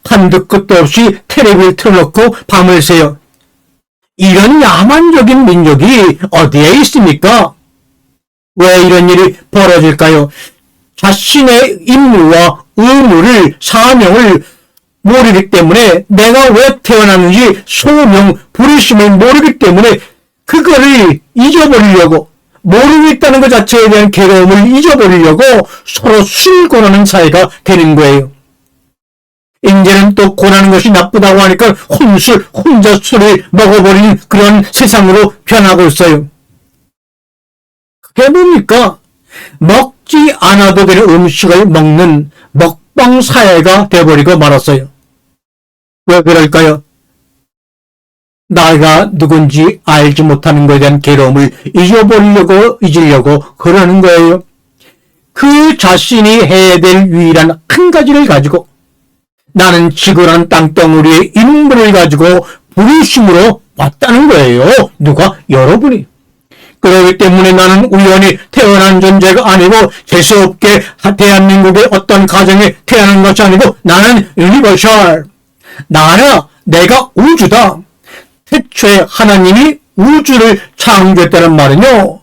한두 끝도 없이 텔레비를 틀어놓고 밤을 새요. 이런 야만적인 민족이 어디에 있습니까? 왜 이런 일이 벌어질까요? 자신의 임무와 의무를, 사명을 모르기 때문에, 내가 왜 태어났는지 소명, 부르심을 모르기 때문에 그거를 잊어버리려고, 모르고 있다는 것 자체에 대한 괴로움을 잊어버리려고 서로 술 권하는 사이가 되는 거예요. 이제는 또 권하는 것이 나쁘다고 하니까 혼자 술을 먹어버리는 그런 세상으로 변하고 있어요. 그게 뭡니까? 먹지 않아도 되는 음식을 먹는 먹방 사회가 되어버리고 말았어요. 왜 그럴까요? 나가 누군지 알지 못하는 것에 대한 괴로움을 잊으려고 그러는 거예요. 그 자신이 해야 될 유일한 한 가지를 가지고, 나는 지구란 땅덩어리의 인물을 가지고 부르심으로 왔다는 거예요. 누가? 여러분이. 그렇기 때문에 나는 우연히 태어난 존재가 아니고 재수없게 대한민국의 어떤 가정에 태어난 것이 아니고 나는 유니버셜. 내가 우주다. 태초에 하나님이 우주를 창조했다는 말은요,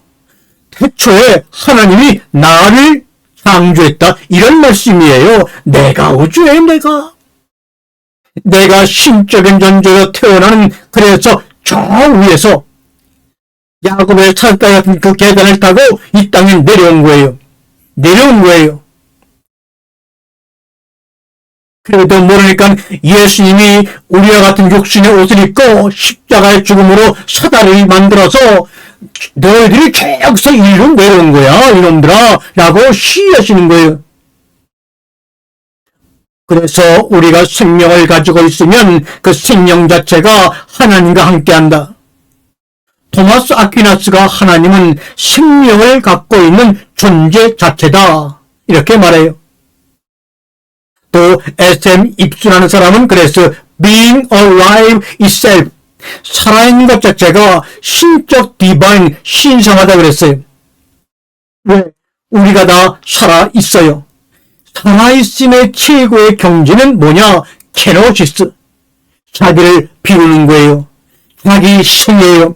태초에 하나님이 나를 창조했다, 이런 말씀이에요. 내가 우주에 내가 신적인 존재로 태어나는, 그래서 저 위에서 야곱의 산딸 같은 그 계단을 타고 이 땅에 내려온 거예요. 그래도 모르니까 예수님이 우리와 같은 육신의 옷을 입고 십자가의 죽음으로 사다리를 만들어서 너희들이 저기서 일로 내려온 거야, 이놈들아, 라고 시하시는 거예요. 그래서 우리가 생명을 가지고 있으면 그 생명 자체가 하나님과 함께한다. 토마스 아퀴나스가 하나님은 생명을 갖고 있는 존재 자체다, 이렇게 말해요. 또 SM 입순하는 사람은 그래서 being alive itself, 살아있는 것 자체가 신적 디바인, 신성하다 그랬어요. 왜? 우리가 다 살아있어요. 살아있음의 최고의 경지는 뭐냐? 케노시스. 자기를 비우는 거예요. 자기 신이에요.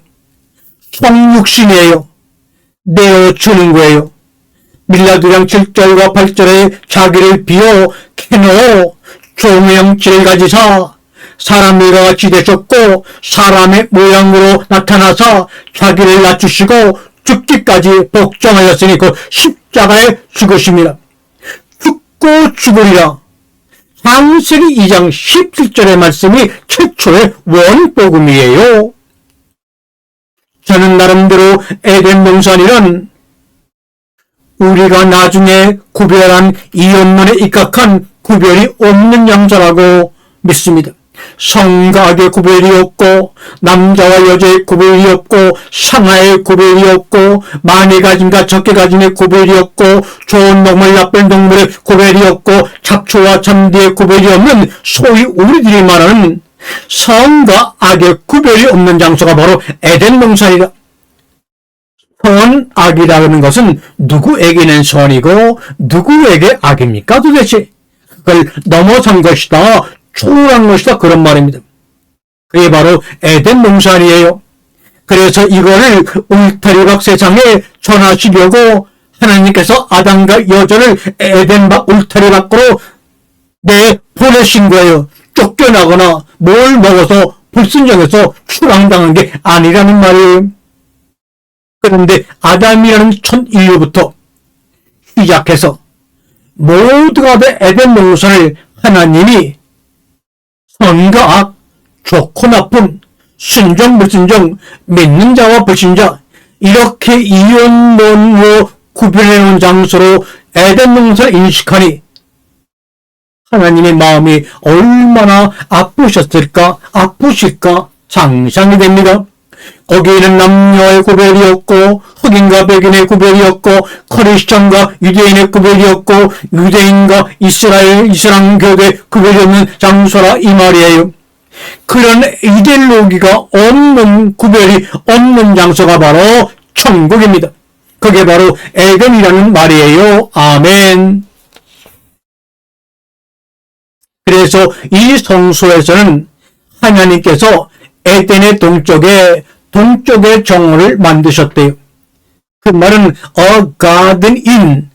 성육신이에요. 내어주는 거예요. 밀라두량 7절과 8절에 자기를 비워 케노, 종형질을 가지사 사람들과 같이 되셨고 사람의 모양으로 나타나사 자기를 낮추시고 죽기까지 복종하였으니 그 십자가에 죽으십니다. 죽고 죽으리라. 창세기 2장 17절의 말씀이 최초의 원복음이에요. 저는 나름대로 에덴 동산이란 우리가 나중에 구별한 이혼문에 입각한 구별이 없는 양자라고 믿습니다. 성과 악의 구별이 없고, 남자와 여자의 구별이 없고, 상하의 구별이 없고, 많이 가진과 적게 가진의 구별이 없고, 좋은 동물 나쁜 동물의 구별이 없고, 잡초와 참디의 구별이 없는 소위 우리들이 말하는 성과 악의 구별이 없는 장소가 바로 에덴 동산이다. 선, 악이라는 것은 누구에게는 선이고 누구에게 악입니까 도대체? 그걸 넘어선 것이다, 초월한 것이다, 그런 말입니다. 그게 바로 에덴 동산이에요. 그래서 이거를 울타리박 세상에 전하시려고 하나님께서 아담과 여자를 에덴 울타리 밖으로 내보내신 거예요. 쫓겨나거나 뭘 먹어서 불순종해서 추방당한 게 아니라는 말이에요. 그런데 아담이라는 첫 인류부터 시작해서 모두가 다 에덴 동산을 하나님이 선과 악, 좋고 나쁜, 순종 불순종, 믿는 자와 불신자, 이렇게 이원론으로 구별해놓은 장소로 에덴 동산을 인식하니 하나님의 마음이 얼마나 아프실까 상상이 됩니다. 거기에는 남녀의 구별이 없고 흑인과 백인의 구별이 없고 크리스천과 유대인의 구별이 없고 유대인과 이슬람 교도의 구별이 없는 장소라 이 말이에요. 그런 이데올로기가 없는 구별이 없는 장소가 바로 천국입니다. 그게 바로 에덴이라는 말이에요. 아멘. 그래서 이 성소에서는 하나님께서 에덴의 동쪽에 정원을 만드셨대요. 그 말은 a garden in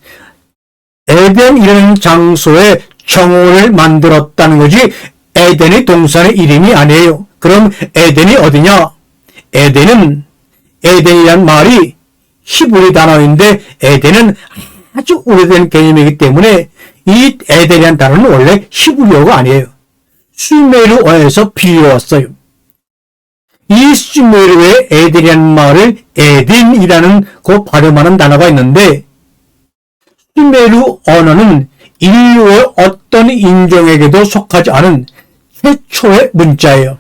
에덴이라는 장소에 정원을 만들었다는 거지 에덴의 동산의 이름이 아니에요. 그럼 에덴이 어디냐? 에덴이란 말이 히브리 단어인데 에덴은 아주 오래된 개념이기 때문에 이 에덴이라는 단어는 원래 히브리어가 아니에요. 수메르어에서 빌려왔어요. 이 수메르어의 에덴이라는 말을 에덴이라는 그 발음하는 단어가 있는데 수메르 언어는 인류의 어떤 인종에게도 속하지 않은 최초의 문자예요.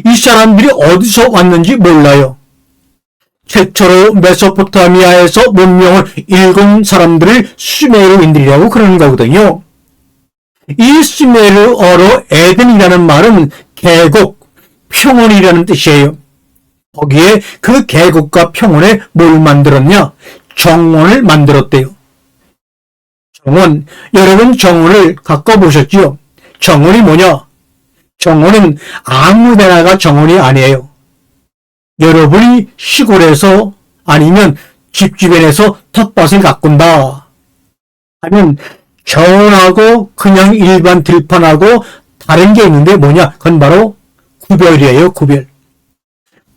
이 사람들이 어디서 왔는지 몰라요. 최초로 메소포타미아에서 문명을 읽은 사람들을 수메르인들이라고 그러는 거거든요. 이 수메르어로 에덴이라는 말은 계곡, 평원이라는 뜻이에요. 거기에 그 계곡과 평원에 뭘 만들었냐? 정원을 만들었대요. 정원, 여러분 정원을 가꿔보셨죠? 정원이 뭐냐? 정원은 아무 데나가 정원이 아니에요. 여러분이 시골에서 아니면 집 주변에서 텃밭을 가꾼다 하면 정원하고 그냥 일반 들판하고 다른 게 있는데 뭐냐? 그건 바로 구별이에요.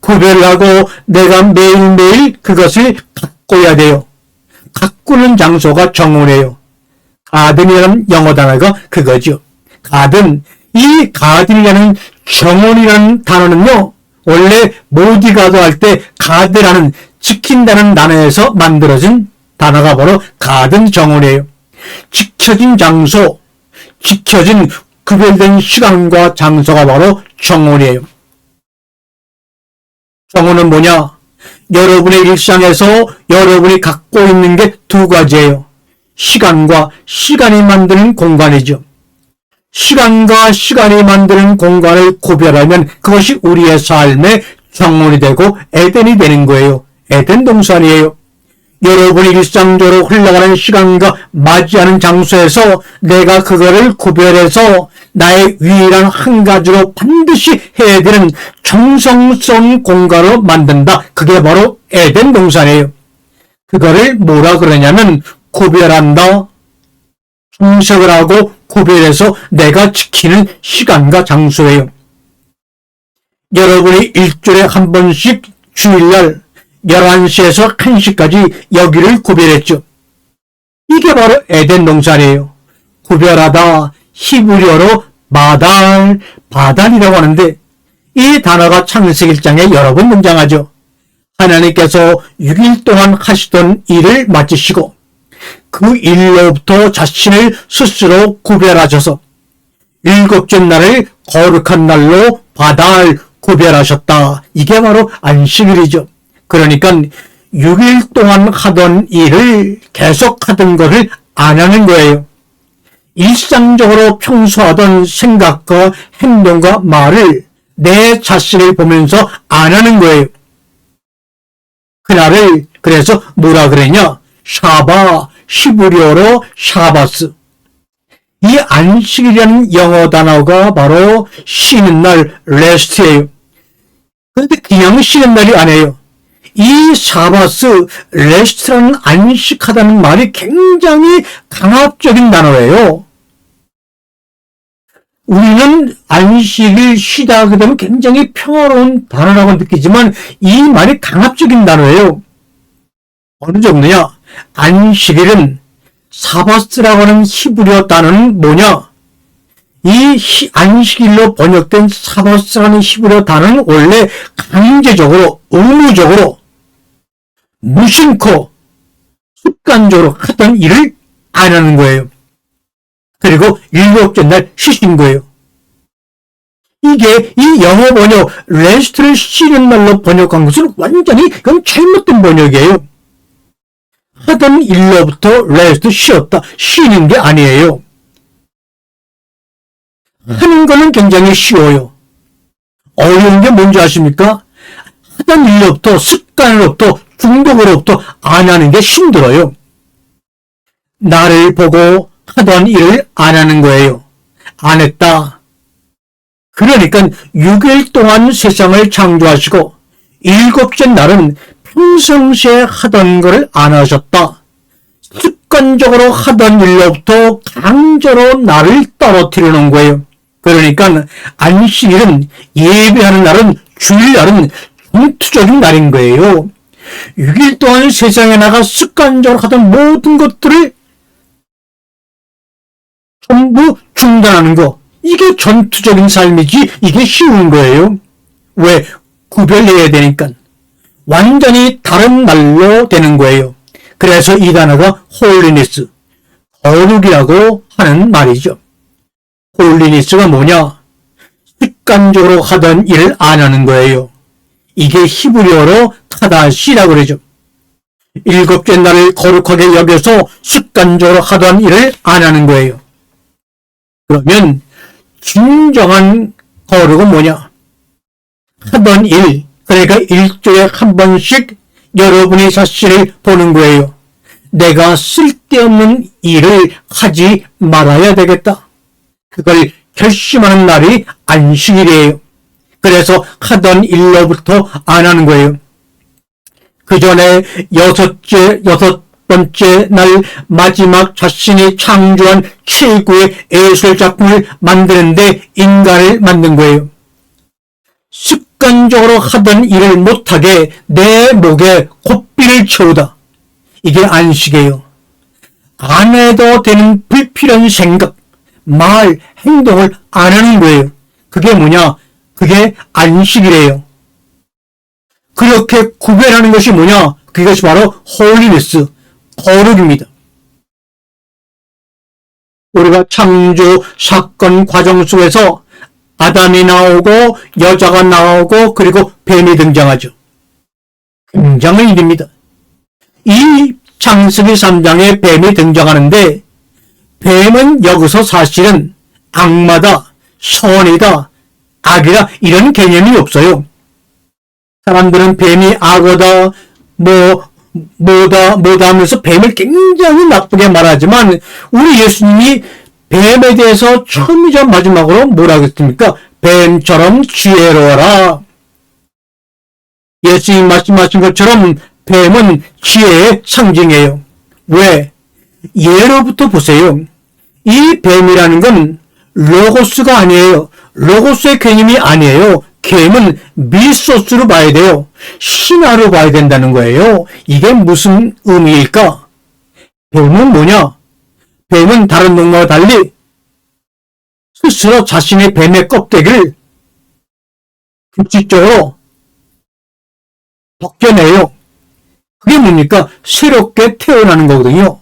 구별을 하고 내가 매일매일 그것을 가꿔야 돼요. 가꾸는 장소가 정원이에요. 가든이라는 영어 단어가 그거죠. 가든. 이 가든이라는 정원이라는 단어는요, 원래 보디가드 할 때 가드라는 지킨다는 단어에서 만들어진 단어가 바로 가든 정원이에요. 지켜진 장소, 지켜진 구별된 시간과 장소가 바로 정원이에요. 정원은 뭐냐? 여러분의 일상에서 여러분이 갖고 있는 게 두 가지예요. 시간과 시간이 만드는 공간이죠. 시간과 시간이 만드는 공간을 구별하면 그것이 우리의 삶의 정원이 되고 에덴이 되는 거예요. 에덴 동산이에요. 여러분이 일상적으로 흘러가는 시간과 맞이하는 장소에서 내가 그거를 구별해서 나의 유일한 한 가지로 반드시 해야 되는 정성스러운 공간으로 만든다. 그게 바로 에덴 동산이에요. 그거를 뭐라 그러냐면 구별한다. 분석을 하고 구별해서 내가 지키는 시간과 장소예요. 여러분이 일주일에 한 번씩 주일날 11시에서 1시까지 여기를 구별했죠. 이게 바로 에덴 동산이에요. 구별하다, 히브리어로 바달이라고 하는데 이 단어가 창세기 1장에 여러 번 등장하죠. 하나님께서 6일 동안 하시던 일을 마치시고 그 일로부터 자신을 스스로 구별하셔서 일곱째 날을 거룩한 날로 바달 구별하셨다. 이게 바로 안식일이죠. 그러니까 6일 동안 하던 일을 계속하던 것을 안 하는 거예요. 일상적으로 평소 하던 생각과 행동과 말을 내 자신을 보면서 안 하는 거예요. 그날을 그래서 뭐라 그랬냐? 히브리어로 샤바스. 이 안식이라는 영어 단어가 바로 쉬는 날, 레스트예요. 그런데 그냥 쉬는 날이 아니에요. 이 샤바스, 레스트라는 안식하다는 말이 굉장히 강압적인 단어예요. 우리는 안식일 쉬다 그러면 굉장히 평화로운 단어라고 느끼지만 이 말이 강압적인 단어예요. 어느 정도냐? 안식일은 사바스라고 하는 히브리어 단어는 뭐냐? 안식일로 번역된 사바스라는 히브리어 단어는 원래 강제적으로, 의무적으로, 무심코, 습관적으로 하던 일을 안 하는 거예요. 그리고 일곱째 날 쉬신 거예요. 이게 이 영어 번역, 레스트를 쉬는 날로 번역한 것은 완전히 그건 잘못된 번역이에요. 하던 일로부터 레스트 쉬었다, 쉬는 게 아니에요. 하는 거는 굉장히 쉬워요. 어려운 게 뭔지 아십니까? 하던 일로부터, 습관으로부터, 중독으로부터 안 하는 게 힘들어요. 나를 보고 하던 일을 안 하는 거예요. 안 했다. 그러니까 6일 동안 세상을 창조하시고 7째 날은 평상시에 하던 것을 안 하셨다. 습관적으로 하던 일로부터 강제로 나를 떨어뜨리는 거예요. 그러니까 안식일은, 예배하는 날은, 주일날은 전투적인 날인 거예요. 6일 동안 세상에 나가 습관적으로 하던 모든 것들을 전부 중단하는 거. 이게 전투적인 삶이지 이게 쉬운 거예요. 왜? 구별해야 되니까. 완전히 다른 날로 되는 거예요. 그래서 이 단어가 홀리니스, 거룩이라고 하는 말이죠. 홀리니스가 뭐냐? 습관적으로 하던 일을 안 하는 거예요. 이게 히브리어로 카다시라고 그러죠. 7째 날을 거룩하게 여겨서 습관적으로 하던 일을 안 하는 거예요. 그러면 진정한 거룩은 뭐냐? 하던 일, 그러니까 일주일에 한 번씩 여러분이 자신을 보는 거예요. 내가 쓸데없는 일을 하지 말아야 되겠다. 그걸 결심하는 날이 안식일이에요. 그래서 하던 일로부터 안 하는 거예요. 그 전에 여섯 번째 날 마지막 자신이 창조한 최고의 예술 작품을 만드는데 인간을 만든 거예요. 습관적으로 하던 일을 못하게 내 목에 고삐를 채우다. 이게 안식이에요. 안 해도 되는 불필요한 생각, 말, 행동을 안 하는 거예요. 그게 뭐냐? 그게 안식이래요. 그렇게 구별하는 것이 뭐냐? 그것이 바로 홀리네스, 거룩입니다. 우리가 창조 사건 과정 속에서 아담이 나오고 여자가 나오고 그리고 뱀이 등장하죠. 굉장한 일입니다. 이 창세기 3장에 뱀이 등장하는데 뱀은 여기서 사실은 악마다, 선이다, 악이다 이런 개념이 없어요. 사람들은 뱀이 악어다, 뭐다 하면서 뱀을 굉장히 나쁘게 말하지만 우리 예수님이 뱀에 대해서 처음이자 마지막으로 뭐라 그랬습니까? 뱀처럼 지혜로워라. 예수님이 말씀하신 것처럼 뱀은 지혜의 상징이에요. 왜? 예로부터 보세요. 이 뱀이라는 건 로고스가 아니에요. 로고스의 개념이 아니에요. 뱀은 미소스로 봐야 돼요. 신화로 봐야 된다는 거예요. 이게 무슨 의미일까? 뱀은 뭐냐? 뱀은 다른 동물과 달리 스스로 자신의 뱀의 껍데기를 규칙적으로 벗겨내요. 그게 뭡니까? 새롭게 태어나는 거거든요.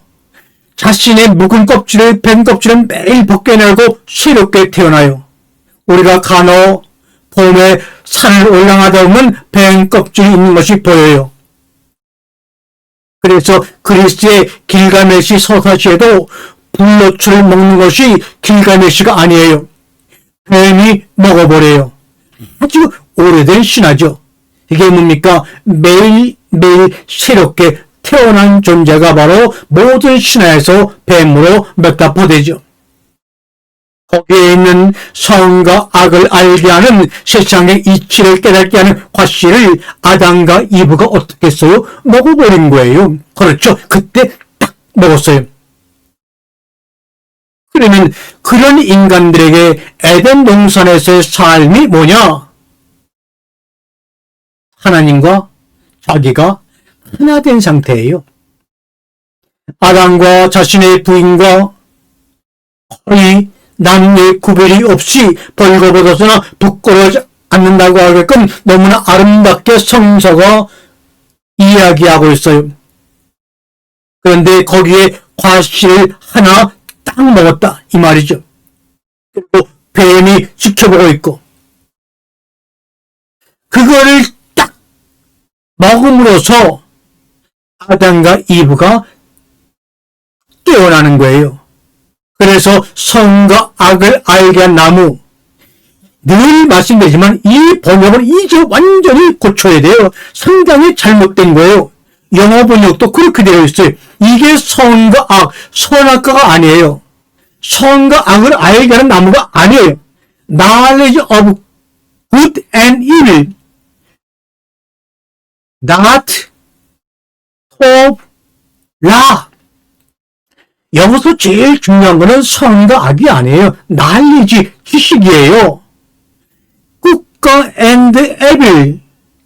자신의 묵은 껍질을, 뱀 껍질은 매일 벗겨내고 새롭게 태어나요. 우리가 간혹 봄에 산을 올라가다 보면 뱀 껍질이 있는 것이 보여요. 그래서 그리스의 길가메시 서사시에도 불로초를 먹는 것이 길가메시가 아니에요. 뱀이 먹어버려요. 아주 오래된 신화죠. 이게 뭡니까? 매일매일 새롭게 태어난 존재가 바로 모든 신화에서 뱀으로 묘사되죠. 거기에 있는 선과 악을 알게 하는 세상의 이치를 깨닫게 하는 과실을 아담과 이브가 어떻게 했어요? 먹어버린 거예요. 그렇죠. 그때 딱 먹었어요. 그러면 그런 인간들에게 에덴 동산에서의 삶이 뭐냐? 하나님과 자기가 하나 된 상태예요. 아담과 자신의 부인과 거의 남녀의 구별이 없이 벌거벗어서나 부끄러워하지 않는다고 하게끔 너무나 아름답게 성서가 이야기하고 있어요. 그런데 거기에 과실을 하나 딱 먹었다 이 말이죠. 그리고 뱀이 지켜보고 있고 그거를 딱 먹음으로써 아담과 이브가 깨어나는 거예요. 그래서 선과 악을 알게 한 나무, 늘 말씀드리지만 이 번역은 이제 완전히 고쳐야 돼요. 상당히 잘못된 거예요. 영어 번역도 그렇게 되어 있어요. 이게 선과 악, 선악과가 아니에요. 선과 악을 알게 하는 나무가 아니에요. Knowledge of good and evil, not of law. 여기서 제일 중요한 거는 선과 악이 아니에요. knowledge, 지식이에요. good and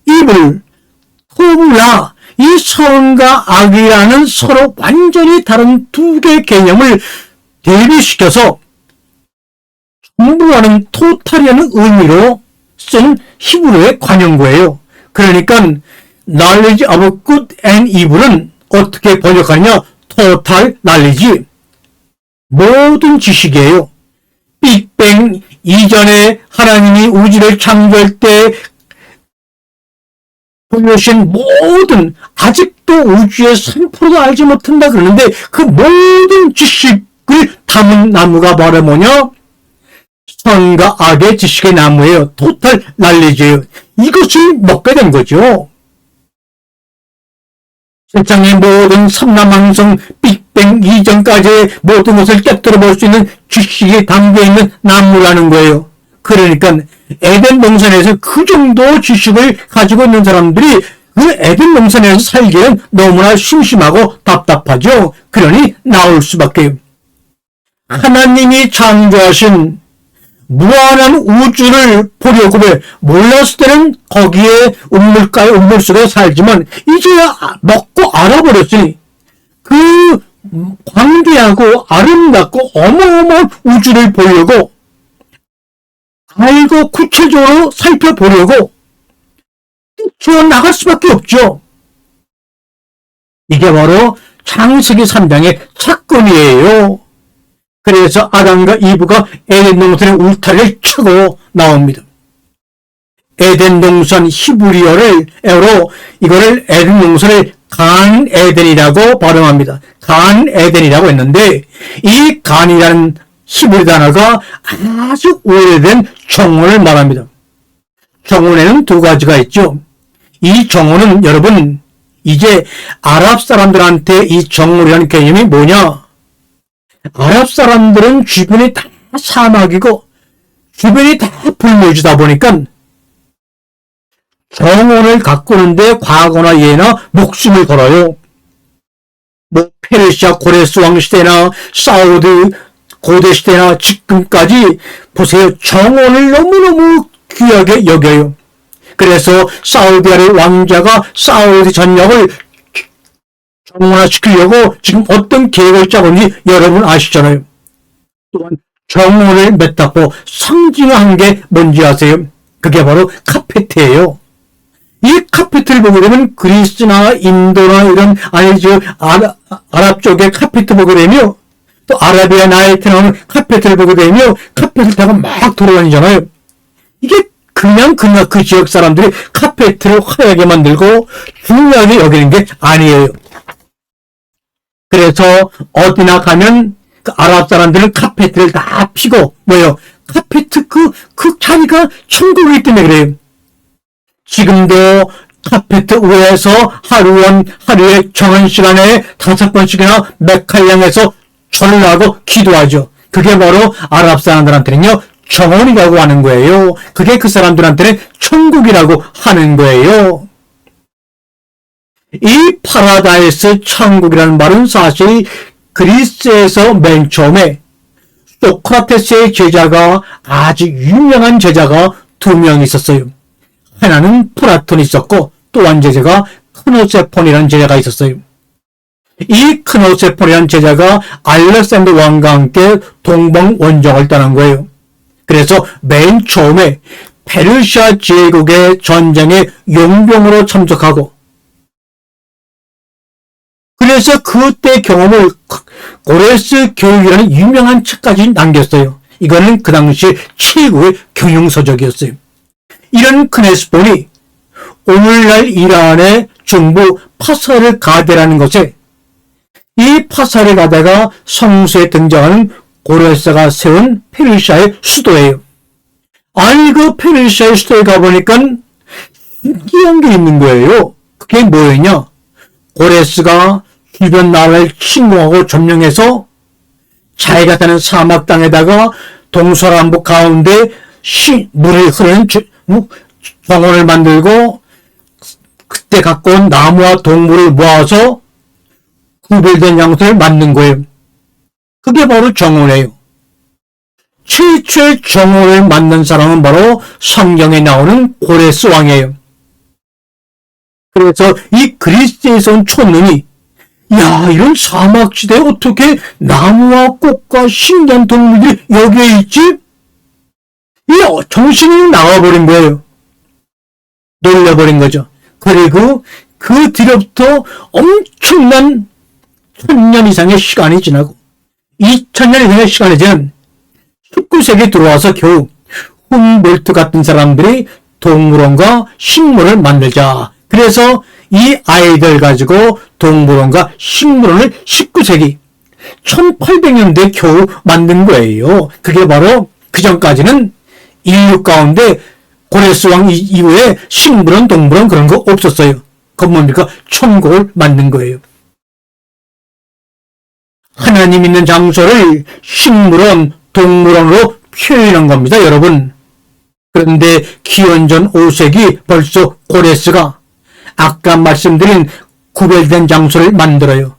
evil, of law. 이 선과 악이라는 서로 완전히 다른 두 개의 개념을 대비시켜서 전부하는 토탈이라는 의미로 쓴 히브리어의 관용구예요. 그러니까 knowledge of good and evil은 어떻게 번역하느냐? total knowledge, 모든 지식이에요. 빅뱅 이전에 하나님이 우주를 창조할 때 보여주신 모든, 아직도 우주의 3%도 알지 못한다 그러는데 그 모든 지식을 담은 나무가 바로 뭐냐? 선과 악의 지식의 나무예요. 토탈 날리지예요. 이것을 먹게 된 거죠. 세상의 모든 삼라망성, 빅뱅 이전까지의 모든 것을 깨뜨려 볼 수 있는 지식이 담겨있는 나무라는 거예요. 그러니까 에덴 동산에서 그 정도 지식을 가지고 있는 사람들이 그 에덴 동산에서 살기엔 너무나 심심하고 답답하죠. 그러니 나올 수밖에. 하나님이 창조하신 무한한 우주를 보려고 해. 몰랐을 때는 거기에 우물 속에 살지만 이제 먹고 알아버렸으니 그 광대하고 아름답고 어마어마한 우주를 보려고 알고 구체적으로 살펴보려고 뛰어나갈 수밖에 없죠. 이게 바로 창세기 3장의 사건이에요. 그래서 아담과 이브가 에덴 동산의 울타리를 치고 나옵니다. 에덴 동산 히브리어로 이거를 에덴 동산을 간 에덴이라고 발음합니다. 간 에덴이라고 했는데 이 간이라는 히브리 단어가 아주 오래된 정원을 말합니다. 정원에는 두 가지가 있죠. 이 정원은 여러분 이제 아랍 사람들한테 이 정원이라는 개념이 뭐냐? 아랍 사람들은 주변이 다 사막이고 주변이 다 불모지다 보니까 정원을 가꾸는데 과거나 예나 목숨을 걸어요. 뭐 페르시아 고레스 왕 시대나 사우디 고대 시대나 지금까지 보세요. 정원을 너무너무 귀하게 여겨요. 그래서 사우디아라비아 왕자가 사우디 전역을 정원화시키려고 지금 어떤 계획을 짜고 있는지 여러분 아시잖아요. 또한 정원을 맺다고 상징한 게 뭔지 아세요? 그게 바로 카페트예요. 이 카페트를 보게 되면 그리스나 인도나 이런 아니죠 아랍 쪽의 카페트 보게 되면 또 아라비아 나이트 나오는 카페트를 보게 되면 카페트를 타고 막 돌아다니잖아요. 이게 그냥 그 지역 사람들이 카페트를 화려하게 만들고 중요하게 여기는 게 아니에요. 그래서 어디나 가면 그 아랍 사람들은 카페트를 다 피고 뭐예요? 카페트 그 자리가 천국이기 때문에 그래요. 지금도 카페트 위에서 하루에 정한 시간에 5번씩이나 메카를 향해서 절을 하고 기도하죠. 그게 바로 아랍 사람들한테는요 정원이라고 하는 거예요. 그게 그 사람들한테는 천국이라고 하는 거예요. 이 파라다이스 천국이라는 말은 사실 그리스에서 맨 처음에 소크라테스의 제자가 아주 유명한 제자가 2명 있었어요. 하나는 플라톤이 있었고 또 한 제자가 크노세폰이라는 제자가 있었어요. 이 크노세포리안 제자가 알렉산더 왕과 함께 동방 원정을 떠난 거예요. 그래서 맨 처음에 페르시아 제국의 전쟁에 용병으로 참석하고, 그래서 그때 경험을 고레스 교육이라는 유명한 책까지 남겼어요. 이거는 그 당시 최고의 경영서적이었어요. 이런 크네스본이 오늘날 이란의 중부 파사르 가데라는 곳에, 이 파사르 가데가 성서에 등장하는 고레스가 세운 페르시아의 수도예요. 아니, 그 페르시아의 수도에 가보니까 신기한 게 있는 거예요. 그게 뭐였냐? 고레스가 주변 나라를 침공하고 점령해서 자기가 사는 사막 땅에다가 동서남북 가운데 물이 흐르는 정원을 만들고, 그때 갖고 온 나무와 동물을 모아서 구별된 장소를 만든 거예요. 그게 바로 정원이에요. 최초의 정원을 만든 사람은 바로 성경에 나오는 고레스 왕이에요. 그래서 이 그리스에서 온 촌놈이, 야, 이런 사막지대에 어떻게 나무와 꽃과 신기한 동물들이 여기에 있지? 정신이 나와버린 거예요. 놀려버린 거죠. 그리고 그 뒤로부터 엄청난 1000년 이상의 시간이 지나고 2000년 이상의 시간이 지난 19세기에 들어와서 겨우 훔볼트 같은 사람들이 동물원과 식물을 만들자. 그래서 이 아이들 가지고 동물원과 식물원을 19세기 1800년대에 겨우 만든 거예요. 그게 바로 그 전까지는 인류 가운데 고레스 왕 이후에 식물원, 동물원 그런 거 없었어요. 그건 뭡니까? 천국을 만든 거예요. 하나님 있는 장소를 식물원, 동물원으로 표현한 겁니다, 여러분. 그런데 기원전 5세기 벌써 고레스가 아까 말씀드린 구별된 장소를 만들어요.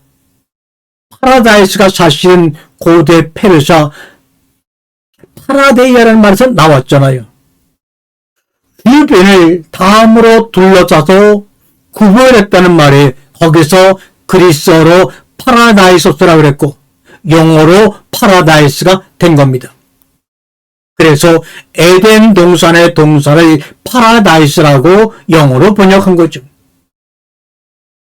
파라다이스가 사실은 고대 페르시아 파라데이아라는 말에서 나왔잖아요. 주변을 담으로 둘러싸서 구별했다는 말이 거기서 그리스어로 파라다이소스라고 그랬고 영어로 파라다이스가 된 겁니다. 그래서 에덴 동산의 동산을 파라다이스라고 영어로 번역한 거죠.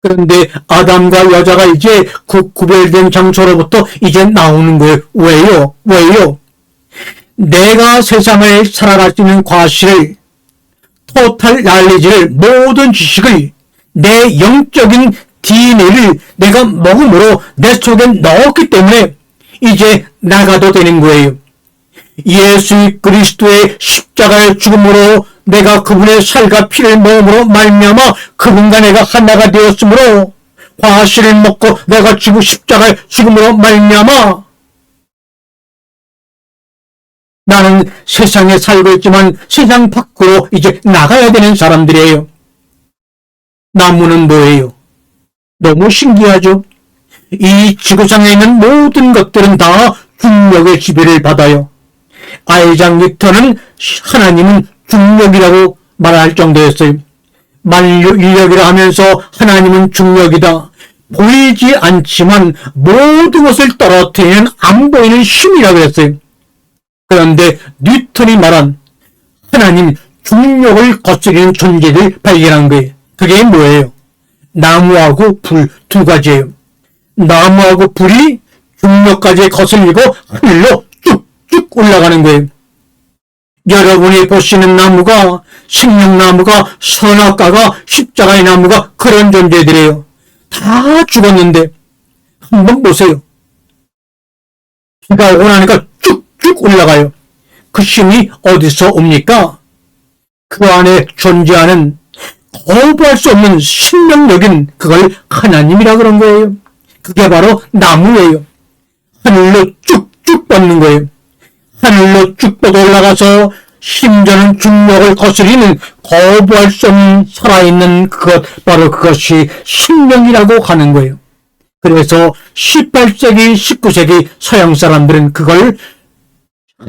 그런데 아담과 여자가 이제 그 구별된 장소로부터 이제 나오는 거예요. 왜요? 내가 세상을 살아갈 수 있는 과실을, 토탈 날리지를, 모든 지식을, 내 영적인 DNA를 내가 먹음으로 내 속에 넣었기 때문에 이제 나가도 되는 거예요. 예수 그리스도의 십자가의 죽음으로 내가 그분의 살과 피를 먹음으로 말미암아 그분과 내가 하나가 되었으므로 과실을 먹고 내가 지구 십자가의 죽음으로 말미암아 나는 세상에 살고 있지만 세상 밖으로 이제 나가야 되는 사람들이에요. 나무는 뭐예요? 너무 신기하죠? 이 지구상에 있는 모든 것들은 다 중력의 지배를 받아요. 아이작 뉴턴은 하나님은 중력이라고 말할 정도였어요. 만유 인력이라 하면서 하나님은 중력이다. 보이지 않지만 모든 것을 떨어뜨리는 안 보이는 힘이라고 했어요. 그런데 뉴턴이 말한 하나님 중력을 거스리는 존재를 발견한 거예요. 그게 뭐예요? 나무하고 불 두 가지예요. 나무하고 불이 중력까지 거슬리고 하늘로 쭉쭉 올라가는 거예요. 여러분이 보시는 나무가, 생명나무가, 선악과가, 십자가의 나무가 그런 존재들이에요. 다 죽었는데 한번 보세요. 비가 오고 나니까 쭉쭉 올라가요. 그 힘이 어디서 옵니까? 그 안에 존재하는 거부할 수 없는 생명력인 그걸 하나님이라 그런 거예요. 그게 바로 나무예요. 하늘로 쭉쭉 뻗는 거예요. 하늘로 쭉 뻗어 올라가서 심지어는 중력을 거스리는 거부할 수 없는 살아있는 그것, 바로 그것이 생명이라고 하는 거예요. 그래서 18세기, 19세기 서양 사람들은 그걸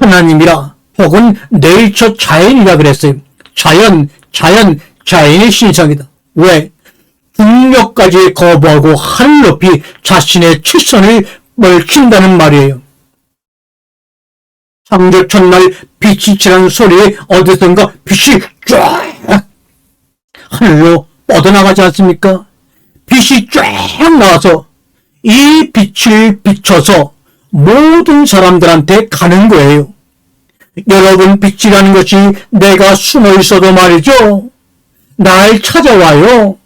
하나님이라 혹은 네이처 자연이라 그랬어요. 자연의 신성이다. 왜? 중력까지 거부하고 하늘 높이 자신의 칠성을 멀친다는 말이에요. 창조 첫날 빛이 치라는 소리에 어디선가 빛이 쫙 하늘로 뻗어나가지 않습니까? 빛이 쫙 나와서 이 빛을 비춰서 모든 사람들한테 가는 거예요. 여러분, 빛이라는 것이 내가 숨어 있어도 말이죠, 날 찾아와요.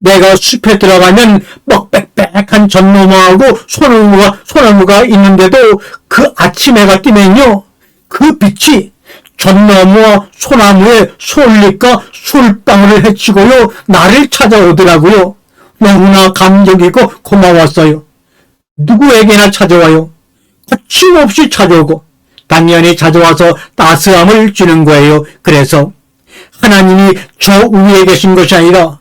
내가 숲에 들어가면 뻑빽빽한 전나무하고 소나무가 있는데도 그 아침 해가 뜨면요, 그 빛이 전나무와 소나무의 솔잎과 솔방울을 헤치고요, 나를 찾아오더라고요. 너무나 감격이고 고마웠어요. 누구에게나 찾아와요. 거침없이 찾아오고 당연히 찾아와서 따스함을 주는 거예요. 그래서 하나님이 저 위에 계신 것이 아니라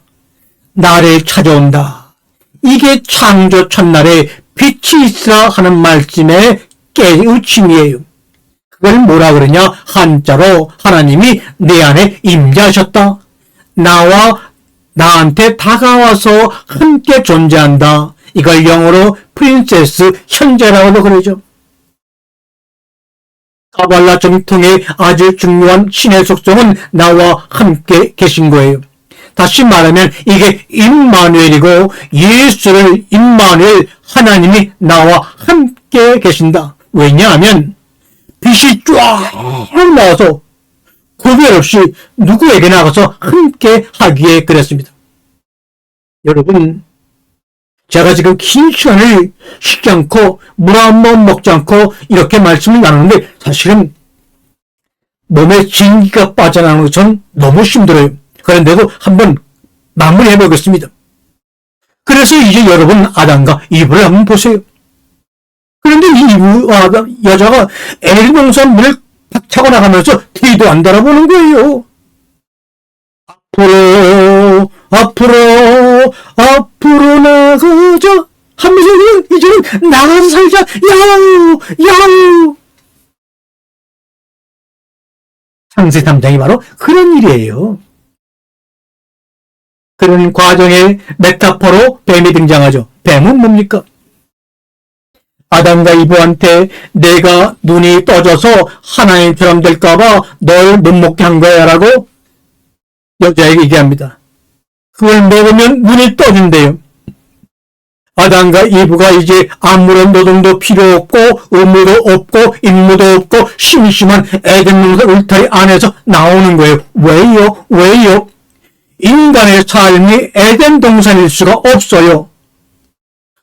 나를 찾아온다. 이게 창조 첫날에 빛이 있으라 하는 말씀의 깨우침이에요. 그걸 뭐라 그러냐? 한자로 하나님이 내 안에 임재하셨다. 나한테 다가와서 함께 존재한다. 이걸 영어로 프린세스 현재라고도 그러죠. 카발라 정통의 아주 중요한 신의 속성은 나와 함께 계신 거예요. 다시 말하면 이게 임마누엘이고, 예수를 임마누엘, 하나님이 나와 함께 계신다. 왜냐하면 빛이 쫙 나와서 구별 없이 누구에게 나가서 함께 하기에 그랬습니다. 여러분, 제가 지금 긴 시간을 쉬지 않고 물 한 번 먹지 않고 이렇게 말씀을 나누는데 사실은 몸에 진기가 빠져나가는 것은 너무 힘들어요. 그런데도 한번 마무리해 보겠습니다. 그래서 이제 여러분, 아담과 이브를 한번 보세요. 그런데 이 여자가 에덴 동산 문을 팍 차고 나가면서 뒤도 안 돌아보는 거예요. 앞으로 나가자 하면서 이제는 나가서 살자. 야우. 창세 3장이 바로 그런 일이에요. 그런 과정에 메타포로 뱀이 등장하죠. 뱀은 뭡니까? 아담과 이브한테 내가 눈이 떠져서 하나님처럼 될까봐 널 못 먹게 한 거야 라고 여자에게 얘기합니다. 그걸 먹으면 눈이 떠진대요. 아담과 이브가 이제 아무런 노동도 필요 없고 의무도 없고 임무도 없고 심심한 에덴 동산 울타리 안에서 나오는 거예요. 왜요? 인간의 삶이 에덴 동산일 수가 없어요.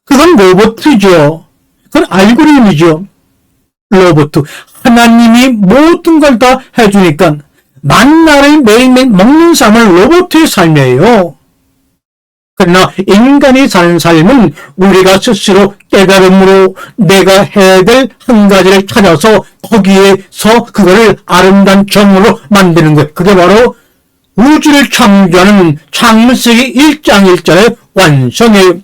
그건 로봇이죠. 그건 알고리즘이죠. 로봇. 하나님이 모든 걸 다 해주니까 만나를 매일매일 먹는 삶은 로봇의 삶이에요. 그러나 인간이 사는 삶은 우리가 스스로 깨달음으로 내가 해야 될 한 가지를 찾아서 거기에서 그거를 아름다운 정으로 만드는 거예요. 그게 바로 우주를 창조하는 창세기 1장 1절의 완성이에요.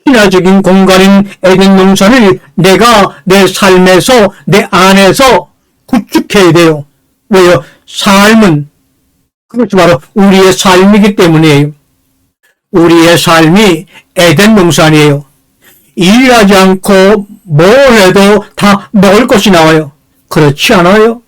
신화적인 공간인 에덴 동산을 내가 내 삶에서, 내 안에서 구축해야 돼요. 왜요? 삶은, 그것이 바로 우리의 삶이기 때문이에요. 우리의 삶이 에덴 동산이에요. 일하지 않고 뭘 해도 다 먹을 것이 나와요. 그렇지 않아요?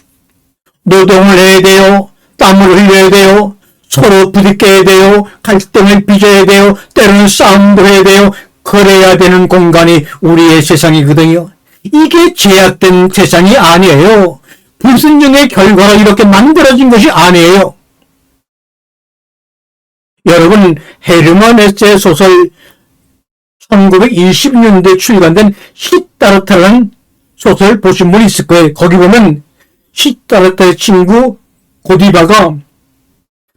노동을 해야 돼요. 땀을 흘려야 돼요. 서로 부딪혀야 돼요. 갈등을 빚어야 돼요. 때로는 싸움도 해야 돼요. 그래야 되는 공간이 우리의 세상이거든요. 이게 제약된 세상이 아니에요. 불순종의 결과로 이렇게 만들어진 것이 아니에요. 여러분, 헤르만 헤세의 소설 1920년대에 출간된 시타르타라는 소설 보신 분이 있을 거예요. 거기 보면 시타르타의 친구 고디바가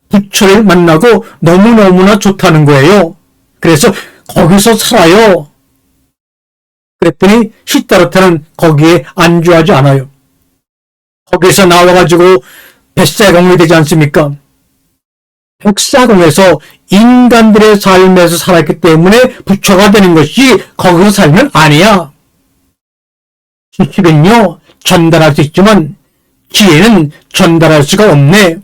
부처를 만나고 너무너무나 좋다는 거예요. 그래서 거기서 살아요. 그랬더니 시타르타는 거기에 안주하지 않아요. 거기서 나와가지고 뱃사공이 되지 않습니까? 백사공에서 인간들의 삶에서 살았기 때문에 부처가 되는 것이 거기서 살면 아니야. 지식은요, 전달할 수 있지만 지혜는 전달할 수가 없네.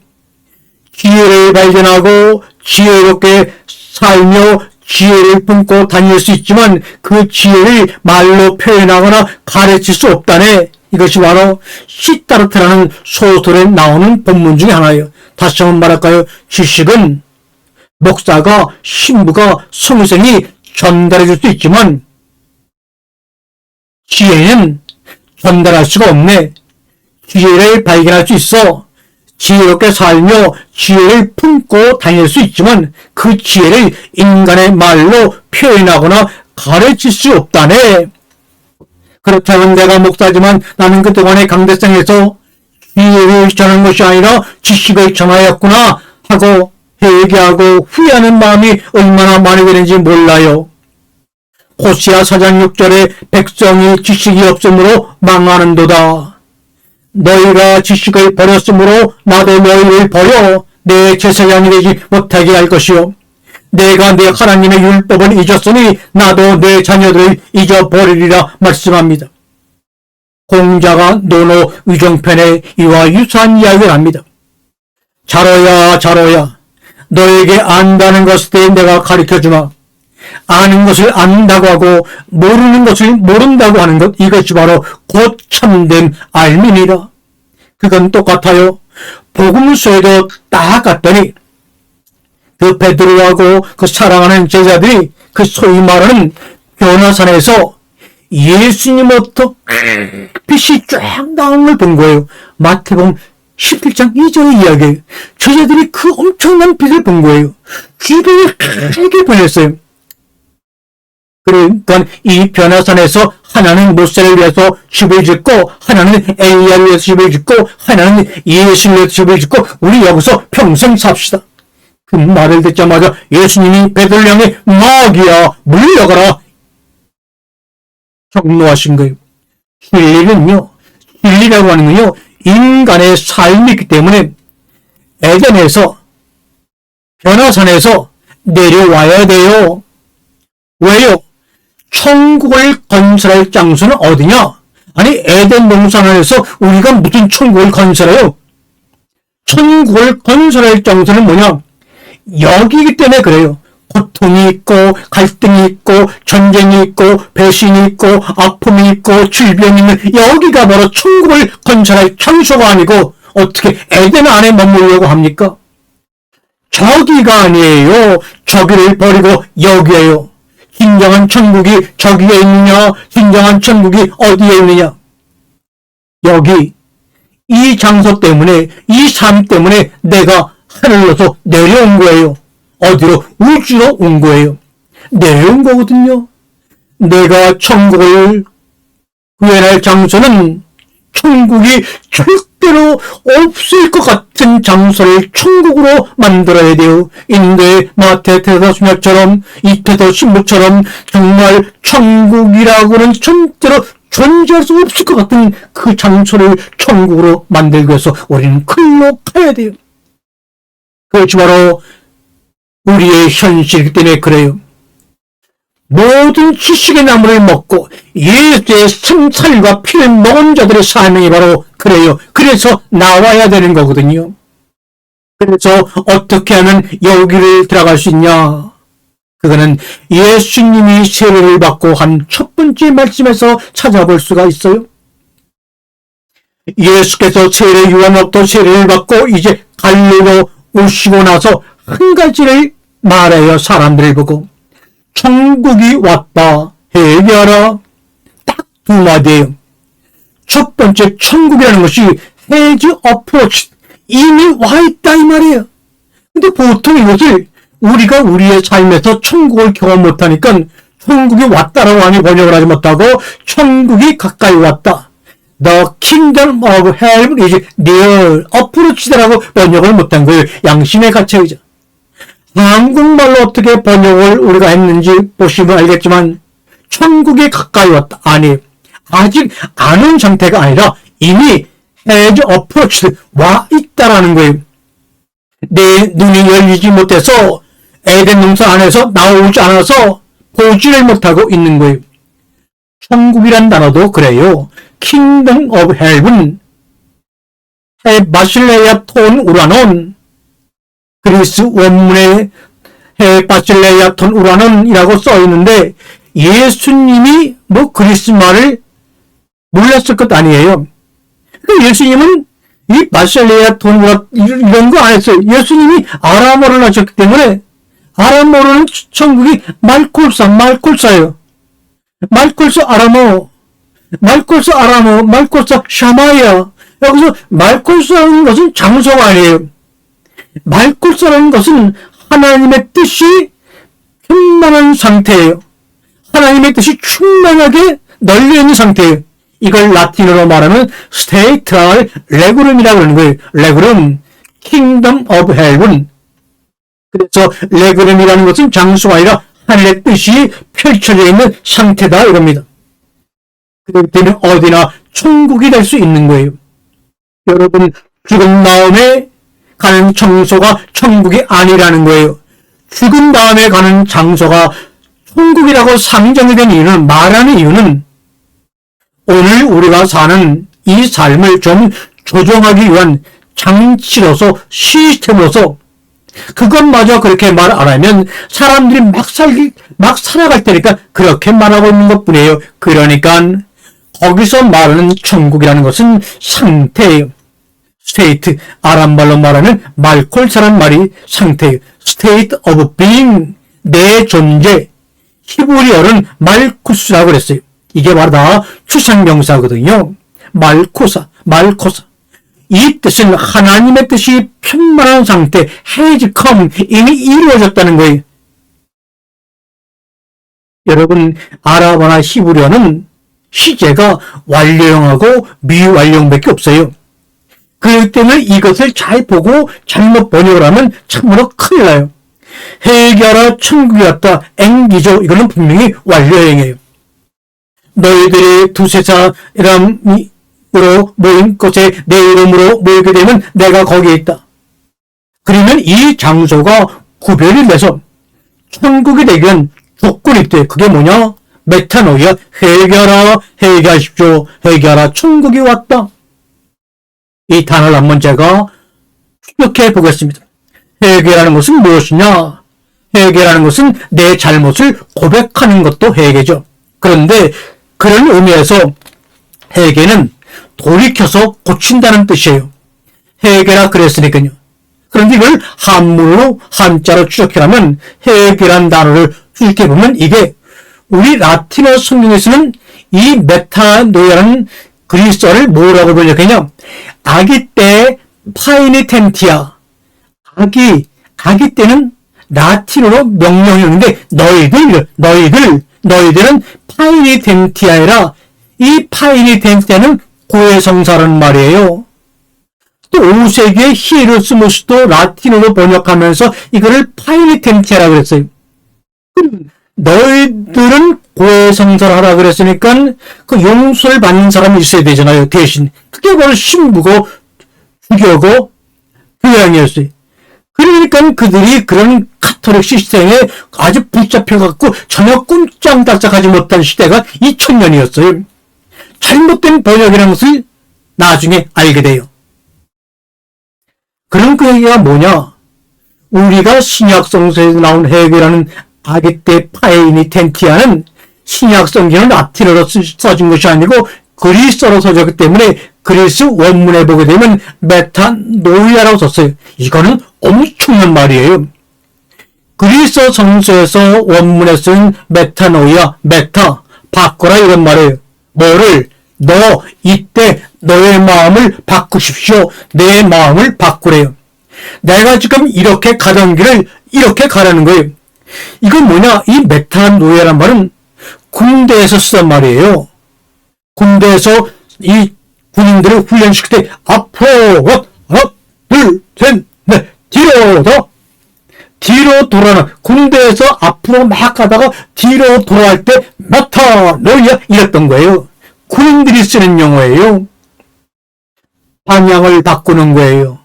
지혜를 발견하고 지혜롭게 살며 지혜를 품고 다닐 수 있지만 그 지혜를 말로 표현하거나 가르칠 수 없다네. 이것이 바로 시타르트라는 소설에 나오는 본문 중에 하나예요. 다시 한번 말할까요? 지식은 목사가, 신부가, 성생이 전달해 줄 수 있지만 지혜는 전달할 수가 없네. 지혜를 발견할 수 있어. 지혜롭게 살며 지혜를 품고 다닐 수 있지만 그 지혜를 인간의 말로 표현하거나 가르칠 수 없다네. 그렇다면 내가 목사지만 나는 그동안의 강대상에서 지혜를 전하는 것이 아니라 지식을 전하였구나 하고 회개하고 후회하는 마음이 얼마나 많이 되는지 몰라요. 호시아 4장 6절에 백성이 지식이 없으므로 망하는도다. 너희가 지식을 버렸으므로 나도 너희를 버려 내 제사장이 되지 못하게 할 것이요. 내가 내 하나님의 율법을 잊었으니 나도 내 자녀들을 잊어버리리라 말씀합니다. 공자가 논어 위종편에 이와 유사한 이야기를 합니다. 자로야 자로야 너에게 안다는 것에 대해 내가 가르쳐주마. 아는 것을 안다고 하고 모르는 것을 모른다고 하는 것, 이것이 바로 곧 참된 알민이라. 그건 똑같아요. 복음서에도 딱 갔더니 그 베드로하고 그 사랑하는 제자들이 그 소위 말하는 변화산에서 예수님부터 빛이 쫙 나오는 걸 본 거예요. 마태복음 17장 2절의 이야기예요. 제자들이 그 엄청난 빛을 본 거예요. 주변에 크게 변했어요. 그러니까 이 변화산에서 하나는 모세를 위해서 집을 짓고 하나는 엘리야를 위해서 집을 짓고 하나는 예수를 위해서 집을 짓고 우리 여기서 평생 삽시다. 그 말을 듣자마자 예수님이 베드로를 향해 마귀야 물러가라 경노하신 거예요. 진리는요, 진리라고 하는 건요 인간의 삶이기 때문에 에덴에서 변화산에서 내려와야 돼요. 왜요? 천국을 건설할 장소는 어디냐? 아니 에덴 동산에서 우리가 무슨 천국을 건설해요? 천국을 건설할 장소는 뭐냐? 여기이기 때문에 그래요. 고통이 있고 갈등이 있고 전쟁이 있고 배신이 있고 아픔이 있고 질병이 있는 여기가 바로 천국을 건설할 장소가 아니고 어떻게 에덴 안에 머물려고 합니까? 저기가 아니에요. 저기를 버리고 여기에요. 진정한 천국이 저기에 있느냐? 진정한 천국이 어디에 있느냐? 여기 이 장소 때문에 이 삶 때문에 내가 하늘로서 내려온 거예요. 어디로? 우주로 온 거예요. 내려온 거거든요. 내가 천국을 구현할 장소는 천국이 절대로 없을 것 같은 장소를 천국으로 만들어야 돼요. 인도의 마태 테도 신약처럼 이태도 신부처럼 정말 천국이라고는 절대로 존재할 수 없을 것 같은 그 장소를 천국으로 만들기 위해서 우리는 글로 가야 돼요. 그것이 바로 우리의 현실이기 때문에 그래요. 모든 지식의 나무를 먹고 예수의 생살과 피를 먹은 자들의 사명이 바로 그래요. 그래서 나와야 되는 거거든요. 그래서 어떻게 하면 여기를 들어갈 수 있냐? 그거는 예수님이 세례를 받고 한 첫 번째 말씀에서 찾아볼 수가 있어요. 예수께서 세례 요한으로부터 세례를 받고 이제 갈릴리로 오시고 나서 한 가지를 말해요. 사람들을 보고 천국이 왔다 회개하라. 딱 두 마디예요. 첫 번째 천국이라는 것이 has approached, 이미 와 있다 이 말이에요. 근데 보통 이것을 우리가 우리의 삶에서 천국을 경험 못하니까 천국이 왔다라고 하니 번역을 하지 못하고 천국이 가까이 왔다. The kingdom of heaven is near, approached라고 번역을 못한 거예요. 양심의 가책이죠. 한국말로 어떻게 번역을 우리가 했는지 보시면 알겠지만 천국이 가까이 왔다. 아니, 아직 안 온 상태가 아니라 이미 has approached, 와 있다라는 거예요. 내 눈이 열리지 못해서 에덴 동산 안에서 나오지 않아서 보지를 못하고 있는 거예요. 천국이란 단어도 그래요. Kingdom of Heaven, 바실레아 톤 우라논. 그리스 원문에 바실레아톤 우라논이라고 써 있는데 예수님이 뭐 그리스 말을 몰랐을 것 아니에요. 예수님은 이 바실레아톤 이런 거 안 했어요. 예수님이 아람어를 하셨기 때문에 아람어로는 천국이 말콜사예요. 말콜사 아람어, 말콜사 샤마야. 여기서 말콜사라는 것은 장소가 아니에요. 말콜사라는 것은 하나님의 뜻이 충만한 상태예요. 하나님의 뜻이 충만하게 널려있는 상태예요. 이걸 라틴어로 말하면 스테이트랄 레구름이라고 하는 거예요. 레구름, 킹덤 오브 헬븐. 그래서 레구름이라는 것은 장소가 아니라 하늘의 뜻이 펼쳐져 있는 상태다 이겁니다. 그렇기 때문에 어디나 천국이 될 수 있는 거예요. 여러분, 죽은 다음에 가는 장소가 천국이 아니라는 거예요. 죽은 다음에 가는 장소가 천국이라고 상정이 된 이유는, 말하는 이유는 오늘 우리가 사는 이 삶을 좀 조정하기 위한 장치로서, 시스템으로서 그것마저 그렇게 말 안 하면 사람들이 막 살아갈 때니까 그렇게 말하고 있는 것 뿐이에요. 그러니까 거기서 말하는 천국이라는 것은 상태예요. 스테이트, 아람말로 말하는 말콜사란 말이 상태예요. state of being, 내 존재. 히브리어는 말쿠스라고 그랬어요. 이게 바로 다 추상명사거든요. 말코사. 이 뜻은 하나님의 뜻이 편만한 상태, has come, 이미 이루어졌다는 거예요. 여러분, 아랍어나 히브리어는 시제가 완료형하고 미완료형밖에 없어요. 그렇기 때문에 이것을 잘 보고 잘못 번역을 하면 참으로 큰일 나요. 회개하라 천국이 왔다, 앵기죠. 이거는 분명히 완료형이에요. 너희들이 두세 사람으로 모인 곳에 내 이름으로 모이게 되면 내가 거기에 있다. 그러면 이 장소가 구별이 돼서 천국이 되기엔 조건이 있대. 그게 뭐냐? 메타노이아, 회개하십시오. 회개하라, 천국이 왔다. 이 단어를 한번 제가 추격해 보겠습니다. 회개라는 것은 무엇이냐? 회개라는 것은 내 잘못을 고백하는 것도 회개죠. 그런데 그런 의미에서 회개는 돌이켜서 고친다는 뜻이에요. 회개라 그랬으니까요. 그런데 이걸 한문으로, 한자로 추적해라면 회개란 단어를 추적해보면 이게 우리 라틴어 성경에서는 이 메타노이아라는 그리스어를 뭐라고 번역했냐? 아기 때 파이니텐티아. 아기 때는 라틴어로 명령형인데 너희들은 파이니텐티아라. 이 파이니텐티아는 고해성사라는 말이에요. 또 5세기에 히에로스무스도 라틴어로 번역하면서 이거를 파이니텐티아라고 그랬어요. 너희들은 고해성사를 하라 그랬으니까 그 용서를 받는 사람이 있어야 되잖아요. 대신. 그게 바로 신부고 주교고 교양이었어요. 그러니까 그들이 그런 카톨릭 시스템에 아주 붙잡혀갖고 전혀 꼼짝달싹하지 못한 시대가 2000년이었어요. 잘못된 번역이라는 것을 나중에 알게 돼요. 그럼 그 얘기가 뭐냐? 우리가 신약성서에서 나온 회개라는 아기 때 파이니텐티아는 신약성경은 라틴어로 써진 것이 아니고 그리스어로 써졌기 때문에 그리스 원문에 보게 되면 메타노이아라고 썼어요. 이거는 엄청난 말이에요. 그리스어 성서에서 원문에 쓴 메타노이아, 메타, 바꿔라 이런 말이에요. 뭐를? 이때 너의 마음을 바꾸십시오. 내 마음을 바꾸래요. 내가 지금 이렇게 가던 길을 이렇게 가라는 거예요. 이건 뭐냐? 이 메타노이아란 말은 군대에서 쓰던 말이에요. 군대에서 이 군인들을 훈련시킬 때 앞으로 하나, 둘, 셋, 넷, 뒤로 돌아라. 군대에서 앞으로 막 가다가 뒤로 돌아갈 때 메타노이아 이랬던 거예요. 군인들이 쓰는 용어예요. 방향을 바꾸는 거예요.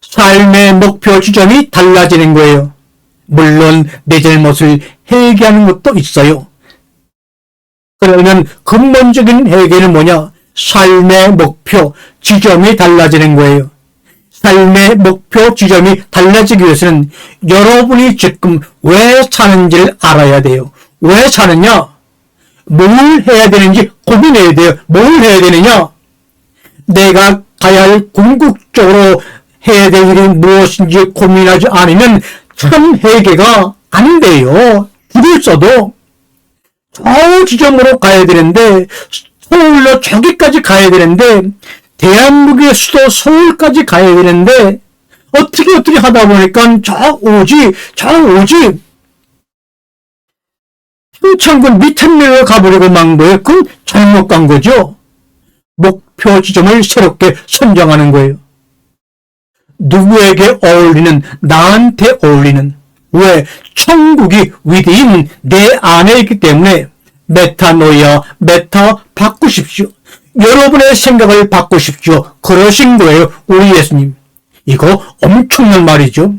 삶의 목표 지점이 달라지는 거예요. 물론 내 잘못을 회개하는 것도 있어요. 그러면 근본적인 회개는 뭐냐? 삶의 목표 지점이 달라지는 거예요. 삶의 목표 지점이 달라지기 위해서는 여러분이 지금 왜 사는지를 알아야 돼요. 왜 사느냐? 뭘 해야 되는지 고민해야 돼요. 뭘 해야 되느냐? 내가 가야 할 궁극적으로 해야 될 일이 무엇인지 고민하지 않으면 참 회개가 안 돼요. 줄을 써도 저 지점으로 가야 되는데, 서울로 저기까지 가야 되는데, 대한민국의 수도 서울까지 가야 되는데, 어떻게 하다 보니까 저 오지 평창군 밑에 가보려고 만 거예요. 그건 잘못 간 거죠. 목표 지점을 새롭게 선정하는 거예요. 누구에게 어울리는, 나한테 어울리는, 왜? 천국이 within, 내 안에 있기 때문에 메타노이아, 메타 바꾸십시오. 여러분의 생각을 바꾸십시오. 그러신 거예요, 우리 예수님. 이거 엄청난 말이죠.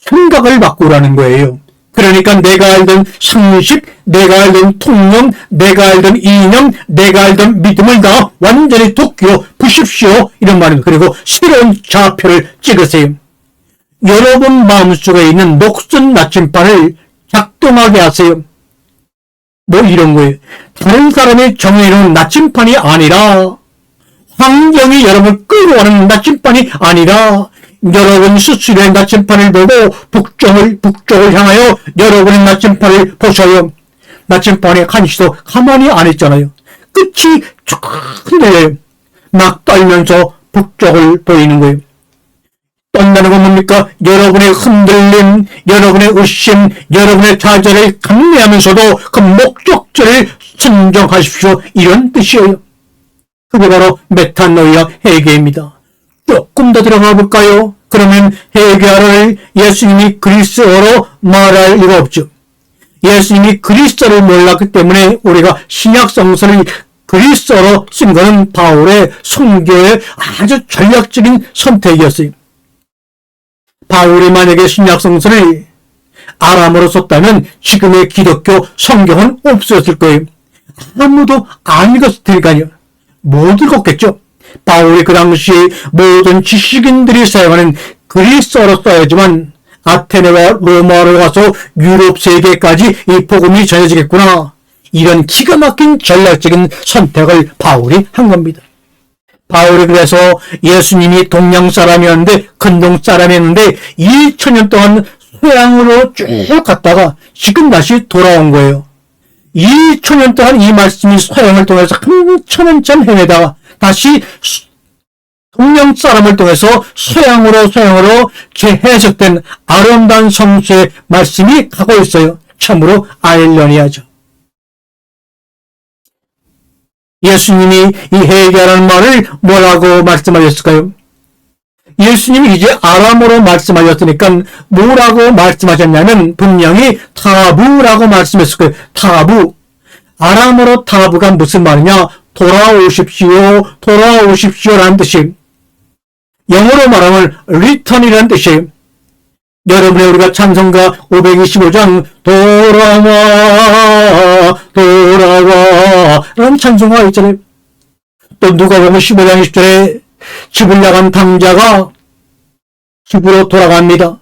생각을 바꾸라는 거예요. 그러니까 내가 알던 상식, 내가 알던 통념, 내가 알던 이념, 내가 알던 믿음을 다 완전히 도끼어 부십시오. 이런 말입니다. 그리고 새로운 좌표를 찍으세요. 여러분 마음속에 있는 녹슨 나침반을 작동하게 하세요. 뭐 이런 거예요. 다른 사람이 정해놓은 나침반이 아니라, 환경이 여러분을 끌어오는 나침반이 아니라, 여러분 스스로의 나침반을 보고 북쪽을 향하여 여러분의 나침반을 보셔요. 나침반의 한시도 가만히 안 있잖아요. 끝이 쭉 흔들려요. 막 떨면서 북쪽을 보이는 거예요. 떤다는 건 뭡니까? 여러분의 흔들림, 여러분의 의심, 여러분의 좌절을 감내하면서도 그 목적지를 선정하십시오. 이런 뜻이에요. 그게 바로 메타노이아 회개입니다. 조금 더 들어가 볼까요? 그러면 회개를 예수님이 그리스어로 말할 리가 없죠. 예수님이 그리스어를 몰랐기 때문에 우리가 신약성서를 그리스어로 쓴 것은 바울의 선교의 아주 전략적인 선택이었어요. 바울이 만약에 신약성서를 아람어로 썼다면 지금의 기독교 성경은 없었을 거예요. 아무도 안 읽었을 테니까요. 못 읽었겠죠. 바울이 그 당시 모든 지식인들이 사용하는 그리스어로 써야지만 아테네와 로마로 가서 유럽 세계까지 이 복음이 전해지겠구나. 이런 기가 막힌 전략적인 선택을 바울이 한 겁니다. 바울이 그래서 예수님이 동양 사람이었는데, 근동 사람이었는데 2000년 동안 서양으로 쭉 갔다가 지금 다시 돌아온 거예요. 2000년 동안 이 말씀이 서양을 통해서 한참 헤매다가 다시 동양 사람을 통해서 서양으로 재해석된 아름다운 성수의 말씀이 가고 있어요. 참으로 아이러니하죠. 예수님이 이 회개라는 말을 뭐라고 말씀하셨을까요? 예수님이 이제 아람어로 말씀하셨으니까 뭐라고 말씀하셨냐면 분명히 타부라고 말씀했을 거예요. 타부. 아람어로 타부가 무슨 말이냐? 돌아오십시오라는 뜻이에요. 영어로 말하면 return이라는 뜻이에요. 여러분의 우리가 찬송가 525장 돌아와 라는 찬송가 있잖아요. 또 누가복음 15장 20절에 집을 나간 당자가 집으로 돌아갑니다.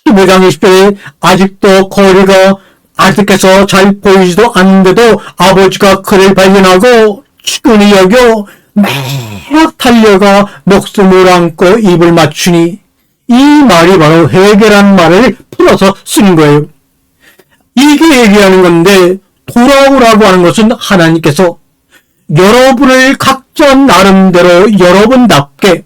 15장 20절에 아직도 거리가 아득해서 잘 보이지도 않는데도 아버지가 그를 발견하고 측은히 여겨 막 달려가 목숨을 안고 입을 맞추니, 이 말이 바로 회개라는 말을 풀어서 쓴 거예요. 이게 얘기하는 건데, 돌아오라고 하는 것은 하나님께서 여러분을 각자 나름대로 여러분답게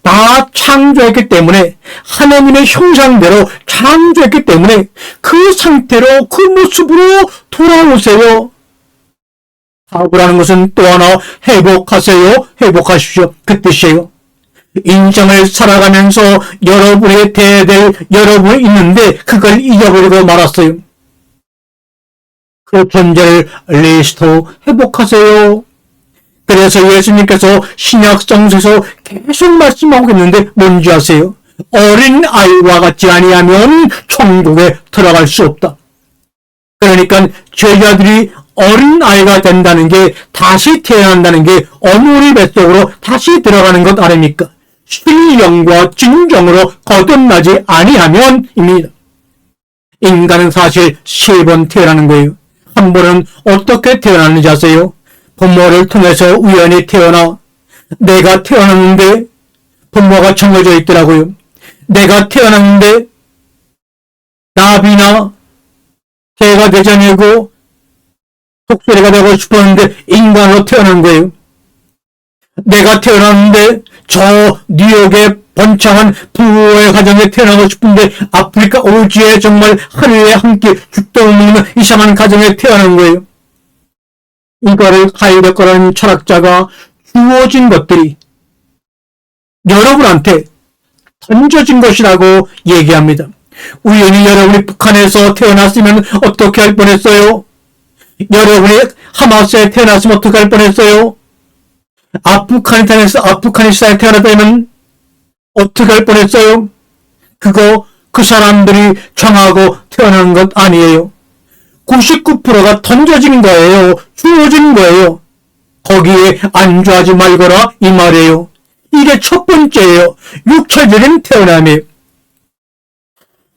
다 창조했기 때문에, 하나님의 형상대로 창조했기 때문에 그 상태로 그 모습으로 돌아오세요. 사고라는 것은 또 하나 회복하십시오. 그 뜻이에요. 인생을 살아가면서 여러분의 대될 여러분이 있는데 그걸 잊어버리고 말았어요. 그 존재를 리스토 회복하세요. 그래서 예수님께서 신약성서에서 계속 말씀하고 있는데 뭔지 아세요? 어린 아이와 같지 아니하면 천국에 들어갈 수 없다. 그러니까 제자들이 어린 아이가 된다는 게, 다시 태어난다는 게 어머니 뱃속으로 다시 들어가는 것 아닙니까? 신령과 진정으로 거듭나지 아니하면입니다. 인간은 사실 3번 태어나는 거예요. 한 번은 어떻게 태어났는지 아세요? 부모를 통해서 우연히 태어나 내가 태어났는데 부모가 정해져 있더라고요. 내가 태어났는데 나비나 개가 되지 아니고 독수리가 되고 싶었는데 인간으로 태어난 거예요. 내가 태어났는데 저 뉴욕의 번창한 부의 가정에 태어나고 싶은데 아프리카 오지에 정말 하늘에 함께 죽도 먹는 이상한 가정에 태어난 거예요. 이거를 하이데거라는 철학자가 주어진 것들이 여러분한테 던져진 것이라고 얘기합니다. 우연히 여러분이 북한에서 태어났으면 어떻게 할 뻔했어요? 여러분이 하마스에 태어났으면 어떻게 할 뻔했어요? 아프가니스탄에 태어났다면 어떻게 할 뻔했어요? 그거 그 사람들이 정하고 태어난 것 아니에요. 99%가 던져진 거예요. 주어진 거예요. 거기에 안주하지 말거라 이 말이에요. 이게 첫 번째예요. 육체적인 태어남이에요.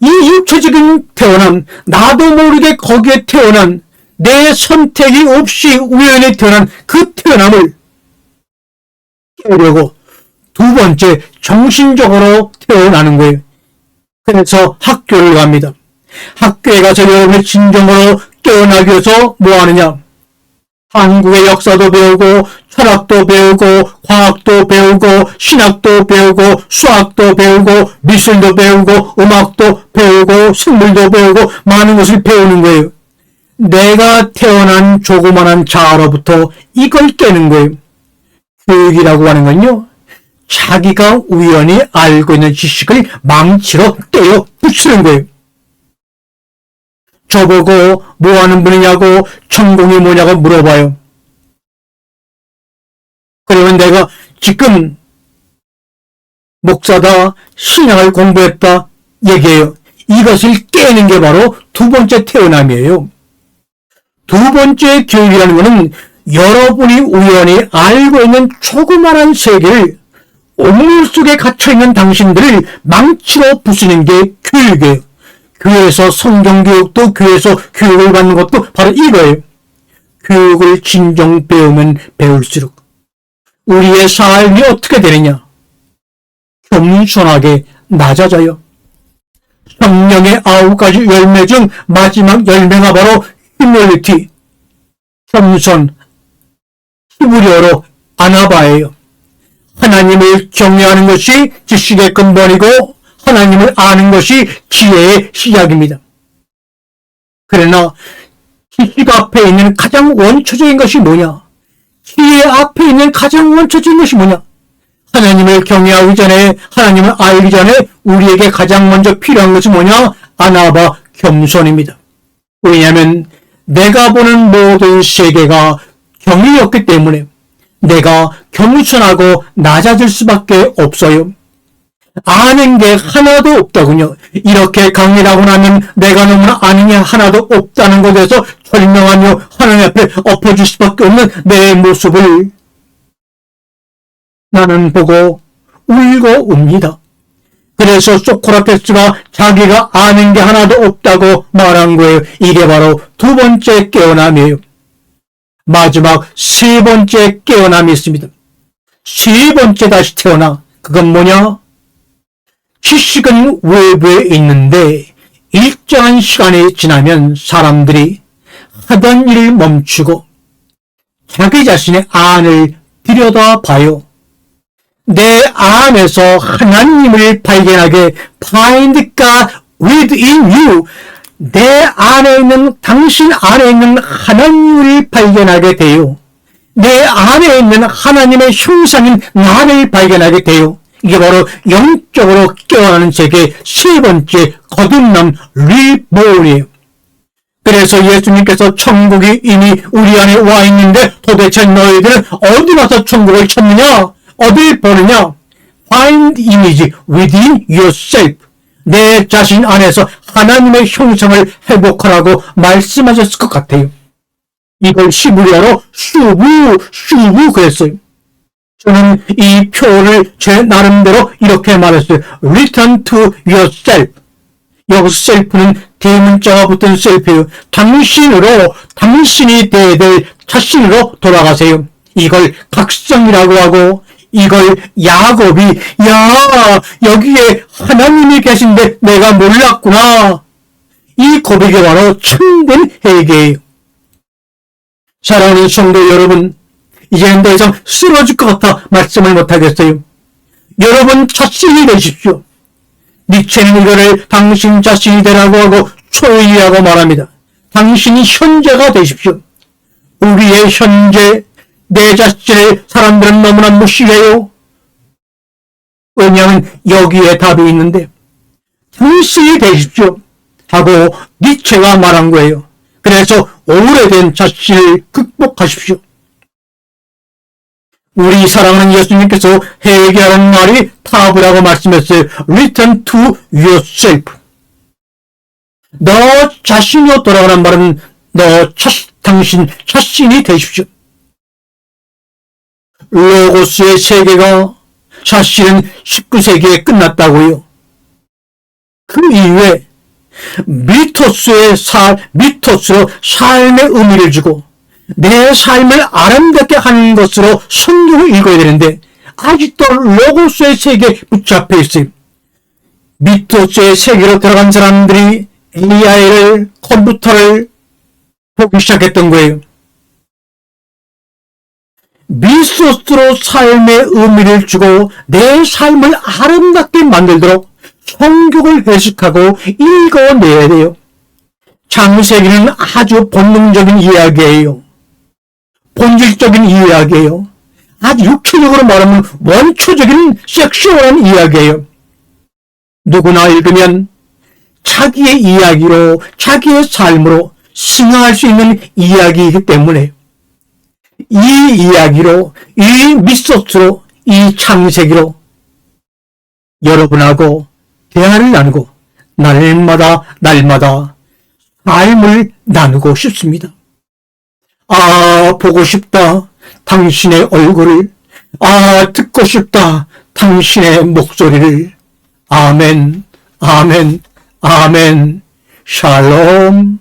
이 육체적인 태어남, 나도 모르게 거기에 태어난, 내 선택이 없이 우연히 태어난 그 태어남을 깨우려고 두 번째 정신적으로 태어나는 거예요. 그래서 학교를 갑니다. 학교에 가서 여러분의 진정으로 깨어나기 위해서 뭐 하느냐? 한국의 역사도 배우고 철학도 배우고 과학도 배우고 신학도 배우고 수학도 배우고 미술도 배우고 음악도 배우고 생물도 배우고 많은 것을 배우는 거예요. 내가 태어난 조그만한 자아로부터 이걸 깨는 거예요. 교육이라고 하는 건요, 자기가 우연히 알고 있는 지식을 망치로 떼어 붙이는 거예요. 저보고 뭐 하는 분이냐고, 전공이 뭐냐고 물어봐요. 그러면 내가 지금 목사다, 신앙을 공부했다 얘기해요. 이것을 깨는 게 바로 두 번째 태어남이에요. 두 번째 교육이라는 것은 여러분이 우연히 알고 있는 조그마한 세계를, 오물 속에 갇혀있는 당신들을 망치로 부수는 게 교육이에요. 교회에서 성경교육도, 교회에서 교육을 받는 것도 바로 이거예요. 교육을 진정 배우면 배울수록 우리의 삶이 어떻게 되느냐? 겸손하게 낮아져요. 성령의 9가지 열매 중 마지막 열매가 바로 휴밀리티, 겸손, 히브리어로 아나바예요. 하나님을 경외하는 것이 지식의 근본이고 하나님을 아는 것이 지혜의 시작입니다. 그러나 지식 앞에 있는 가장 원초적인 것이 뭐냐? 지혜 앞에 있는 가장 원초적인 것이 뭐냐? 하나님을 경외하기 전에, 하나님을 알기 전에 우리에게 가장 먼저 필요한 것이 뭐냐? 아나바, 겸손입니다. 왜냐하면 내가 보는 모든 세계가 경이었기 때문에 내가 겸손하고 낮아질 수밖에 없어요. 아는 게 하나도 없더군요. 이렇게 강의하고 나면 내가 너무나 아는 게 하나도 없다는 것에서 절명하며 하나님 앞에 엎어질 수밖에 없는 내 모습을 나는 보고 울고 웁니다. 그래서 소크라테스가 자기가 아는 게 하나도 없다고 말한 거예요. 이게 바로 두 번째 깨어남이에요. 마지막 세 번째 깨어남이 있습니다. 세 번째 다시 태어나. 그건 뭐냐? 지식은 외부에 있는데 일정한 시간이 지나면 사람들이 하던 일을 멈추고 자기 자신의 안을 들여다봐요. 내 안에서 하나님을 발견하게, find God within you, 내 안에 있는, 당신 안에 있는 하나님을 발견하게 돼요. 내 안에 있는 하나님의 형상인 나를 발견하게 돼요. 이게 바로 영적으로 깨어나는 세계의 세 번째 거듭남, 리본이에요. 그래서 예수님께서 천국이 이미 우리 안에 와 있는데 도대체 너희들은 어디 가서 천국을 찾느냐? 어딜 보느냐? Find image within yourself. 내 자신 안에서 하나님의 형상을 회복하라고 말씀하셨을 것 같아요. 이걸 히브리어로 슈부 그랬어요. 저는 이 표를 제 나름대로 이렇게 말했어요. Return to yourself. 여기서 셀프는 대문자가 붙은 셀프예요. 당신이 돼야 될 자신으로 돌아가세요. 이걸 각성이라고 하고, 이걸 야곱이 여기에 하나님이 계신데 내가 몰랐구나. 이 고백이 바로 참된 회개예요. 사랑하는 성도 여러분, 이제는 더 이상 쓰러질 것 같아 말씀을 못하겠어요. 여러분 자신이 되십시오. 니체는 이거를 당신 자신이 되라고 하고 초인이라고 말합니다. 당신이 현재가 되십시오. 우리의 현재, 내 자신을 사람들은 너무나 무시해요. 왜냐하면 여기에 답이 있는데, 당신이 되십시오 하고 니체가 말한 거예요. 그래서 오래된 자신을 극복하십시오. 우리 사랑하는 예수님께서 회개하는 말이 타브라고 말씀했어요. Return to yourself. 너 자신으로 돌아가는 말은 당신 자신이 되십시오. 로고스의 세계가 사실은 19세기에 끝났다고요. 그 이후에 미토스로 삶의 의미를 주고 내 삶을 아름답게 하는 것으로 성경을 읽어야 되는데 아직도 로고스의 세계에 붙잡혀 있어요. 미토스의 세계로 들어간 사람들이 AI를, 컴퓨터를 보기 시작했던 거예요. 미토스로 삶의 의미를 주고 내 삶을 아름답게 만들도록 성경을 해석하고 읽어내야 돼요. 창세기는 아주 본능적인 이야기예요. 본질적인 이야기예요. 아주 육체적으로 말하면 원초적인 섹슈얼한 이야기예요. 누구나 읽으면 자기의 이야기로, 자기의 삶으로 승화할 수 있는 이야기이기 때문에 이 이야기로, 이 미소스로, 이 창세기로 여러분하고 대화를 나누고 날마다 삶을 나누고 싶습니다. 보고 싶다. 당신의 얼굴을. 듣고 싶다. 당신의 목소리를. 아멘, 아멘, 아멘. 샬롬.